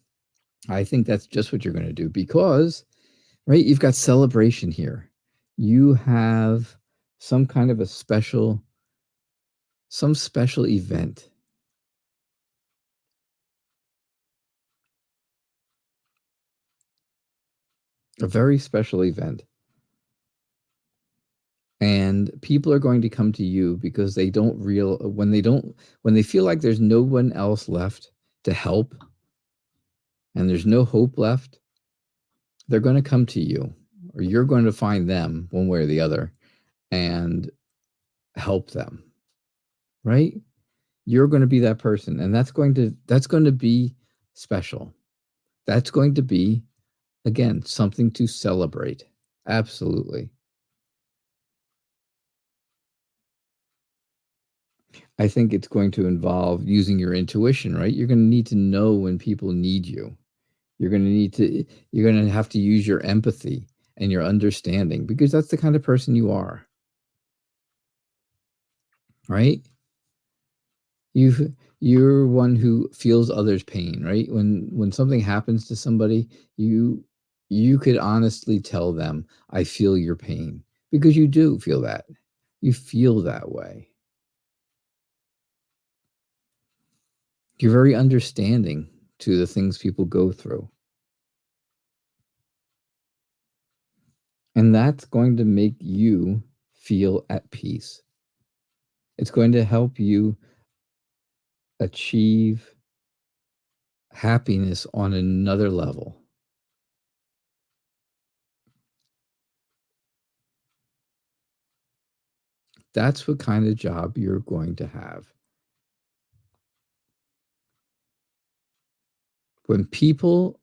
I think that's just what you're going to do because, right, you've got celebration here. You have some kind of some special event. A very special event. And people are going to come to you because when they feel like there's no one else left to help and there's no hope left, they're going to come to you. or you're going to find them one way or the other and help them, right? You're going to be that person, and that's going to be special. That's going to be, again, something to celebrate. Absolutely. I think it's going to involve using your intuition, right? You're going to need to know when people need you. You're going to have to use your empathy and your understanding, because that's the kind of person you are, right? You're one who feels others' pain, right? When something happens to somebody, you could honestly tell them, I feel your pain, because you do feel that. You feel that way. You're very understanding to the things people go through. And that's going to make you feel at peace. It's going to help you achieve happiness on another level. That's what kind of job you're going to have. When people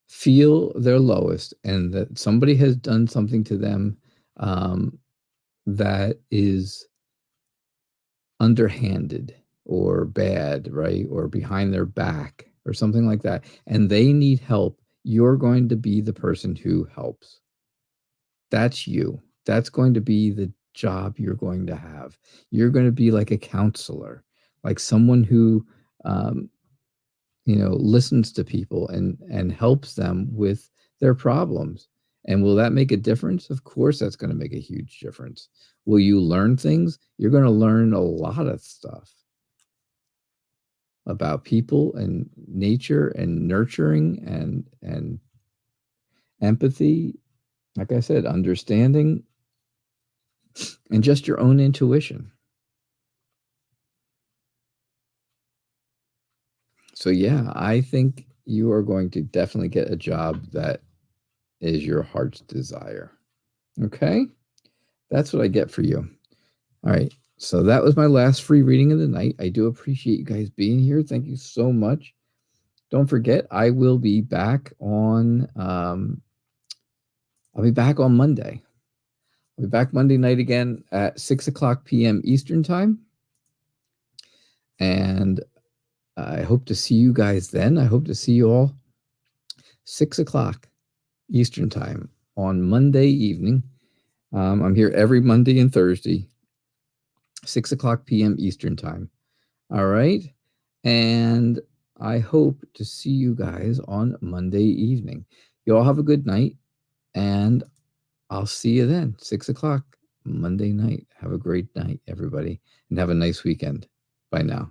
feel their lowest and that somebody has done something to them that is underhanded or bad, right? Or behind their back or something like that, and they need help, you're going to be the person who helps. That's you. That's going to be the job you're going to have. You're going to be like a counselor, like someone who listens to people and helps them with their problems. And will that make a difference? Of course, that's going to make a huge difference. Will you learn things? You're going to learn a lot of stuff about people and nature and nurturing and empathy. Like I said, understanding and just your own intuition. So yeah, I think you are going to definitely get a job that is your heart's desire. Okay? That's what I get for you. All right. So that was my last free reading of the night. I do appreciate you guys being here. Thank you so much. Don't forget, I will be back on I'll be back on Monday. I'll be back Monday night again at 6:00 p.m. Eastern time. And I hope to see you guys then. I hope to see you all 6:00 Eastern time on Monday evening. I'm here every Monday and Thursday, 6:00 p.m. Eastern time. All right. And I hope to see you guys on Monday evening. You all have a good night, and I'll see you then, 6:00 Monday night. Have a great night, everybody, and have a nice weekend. Bye now.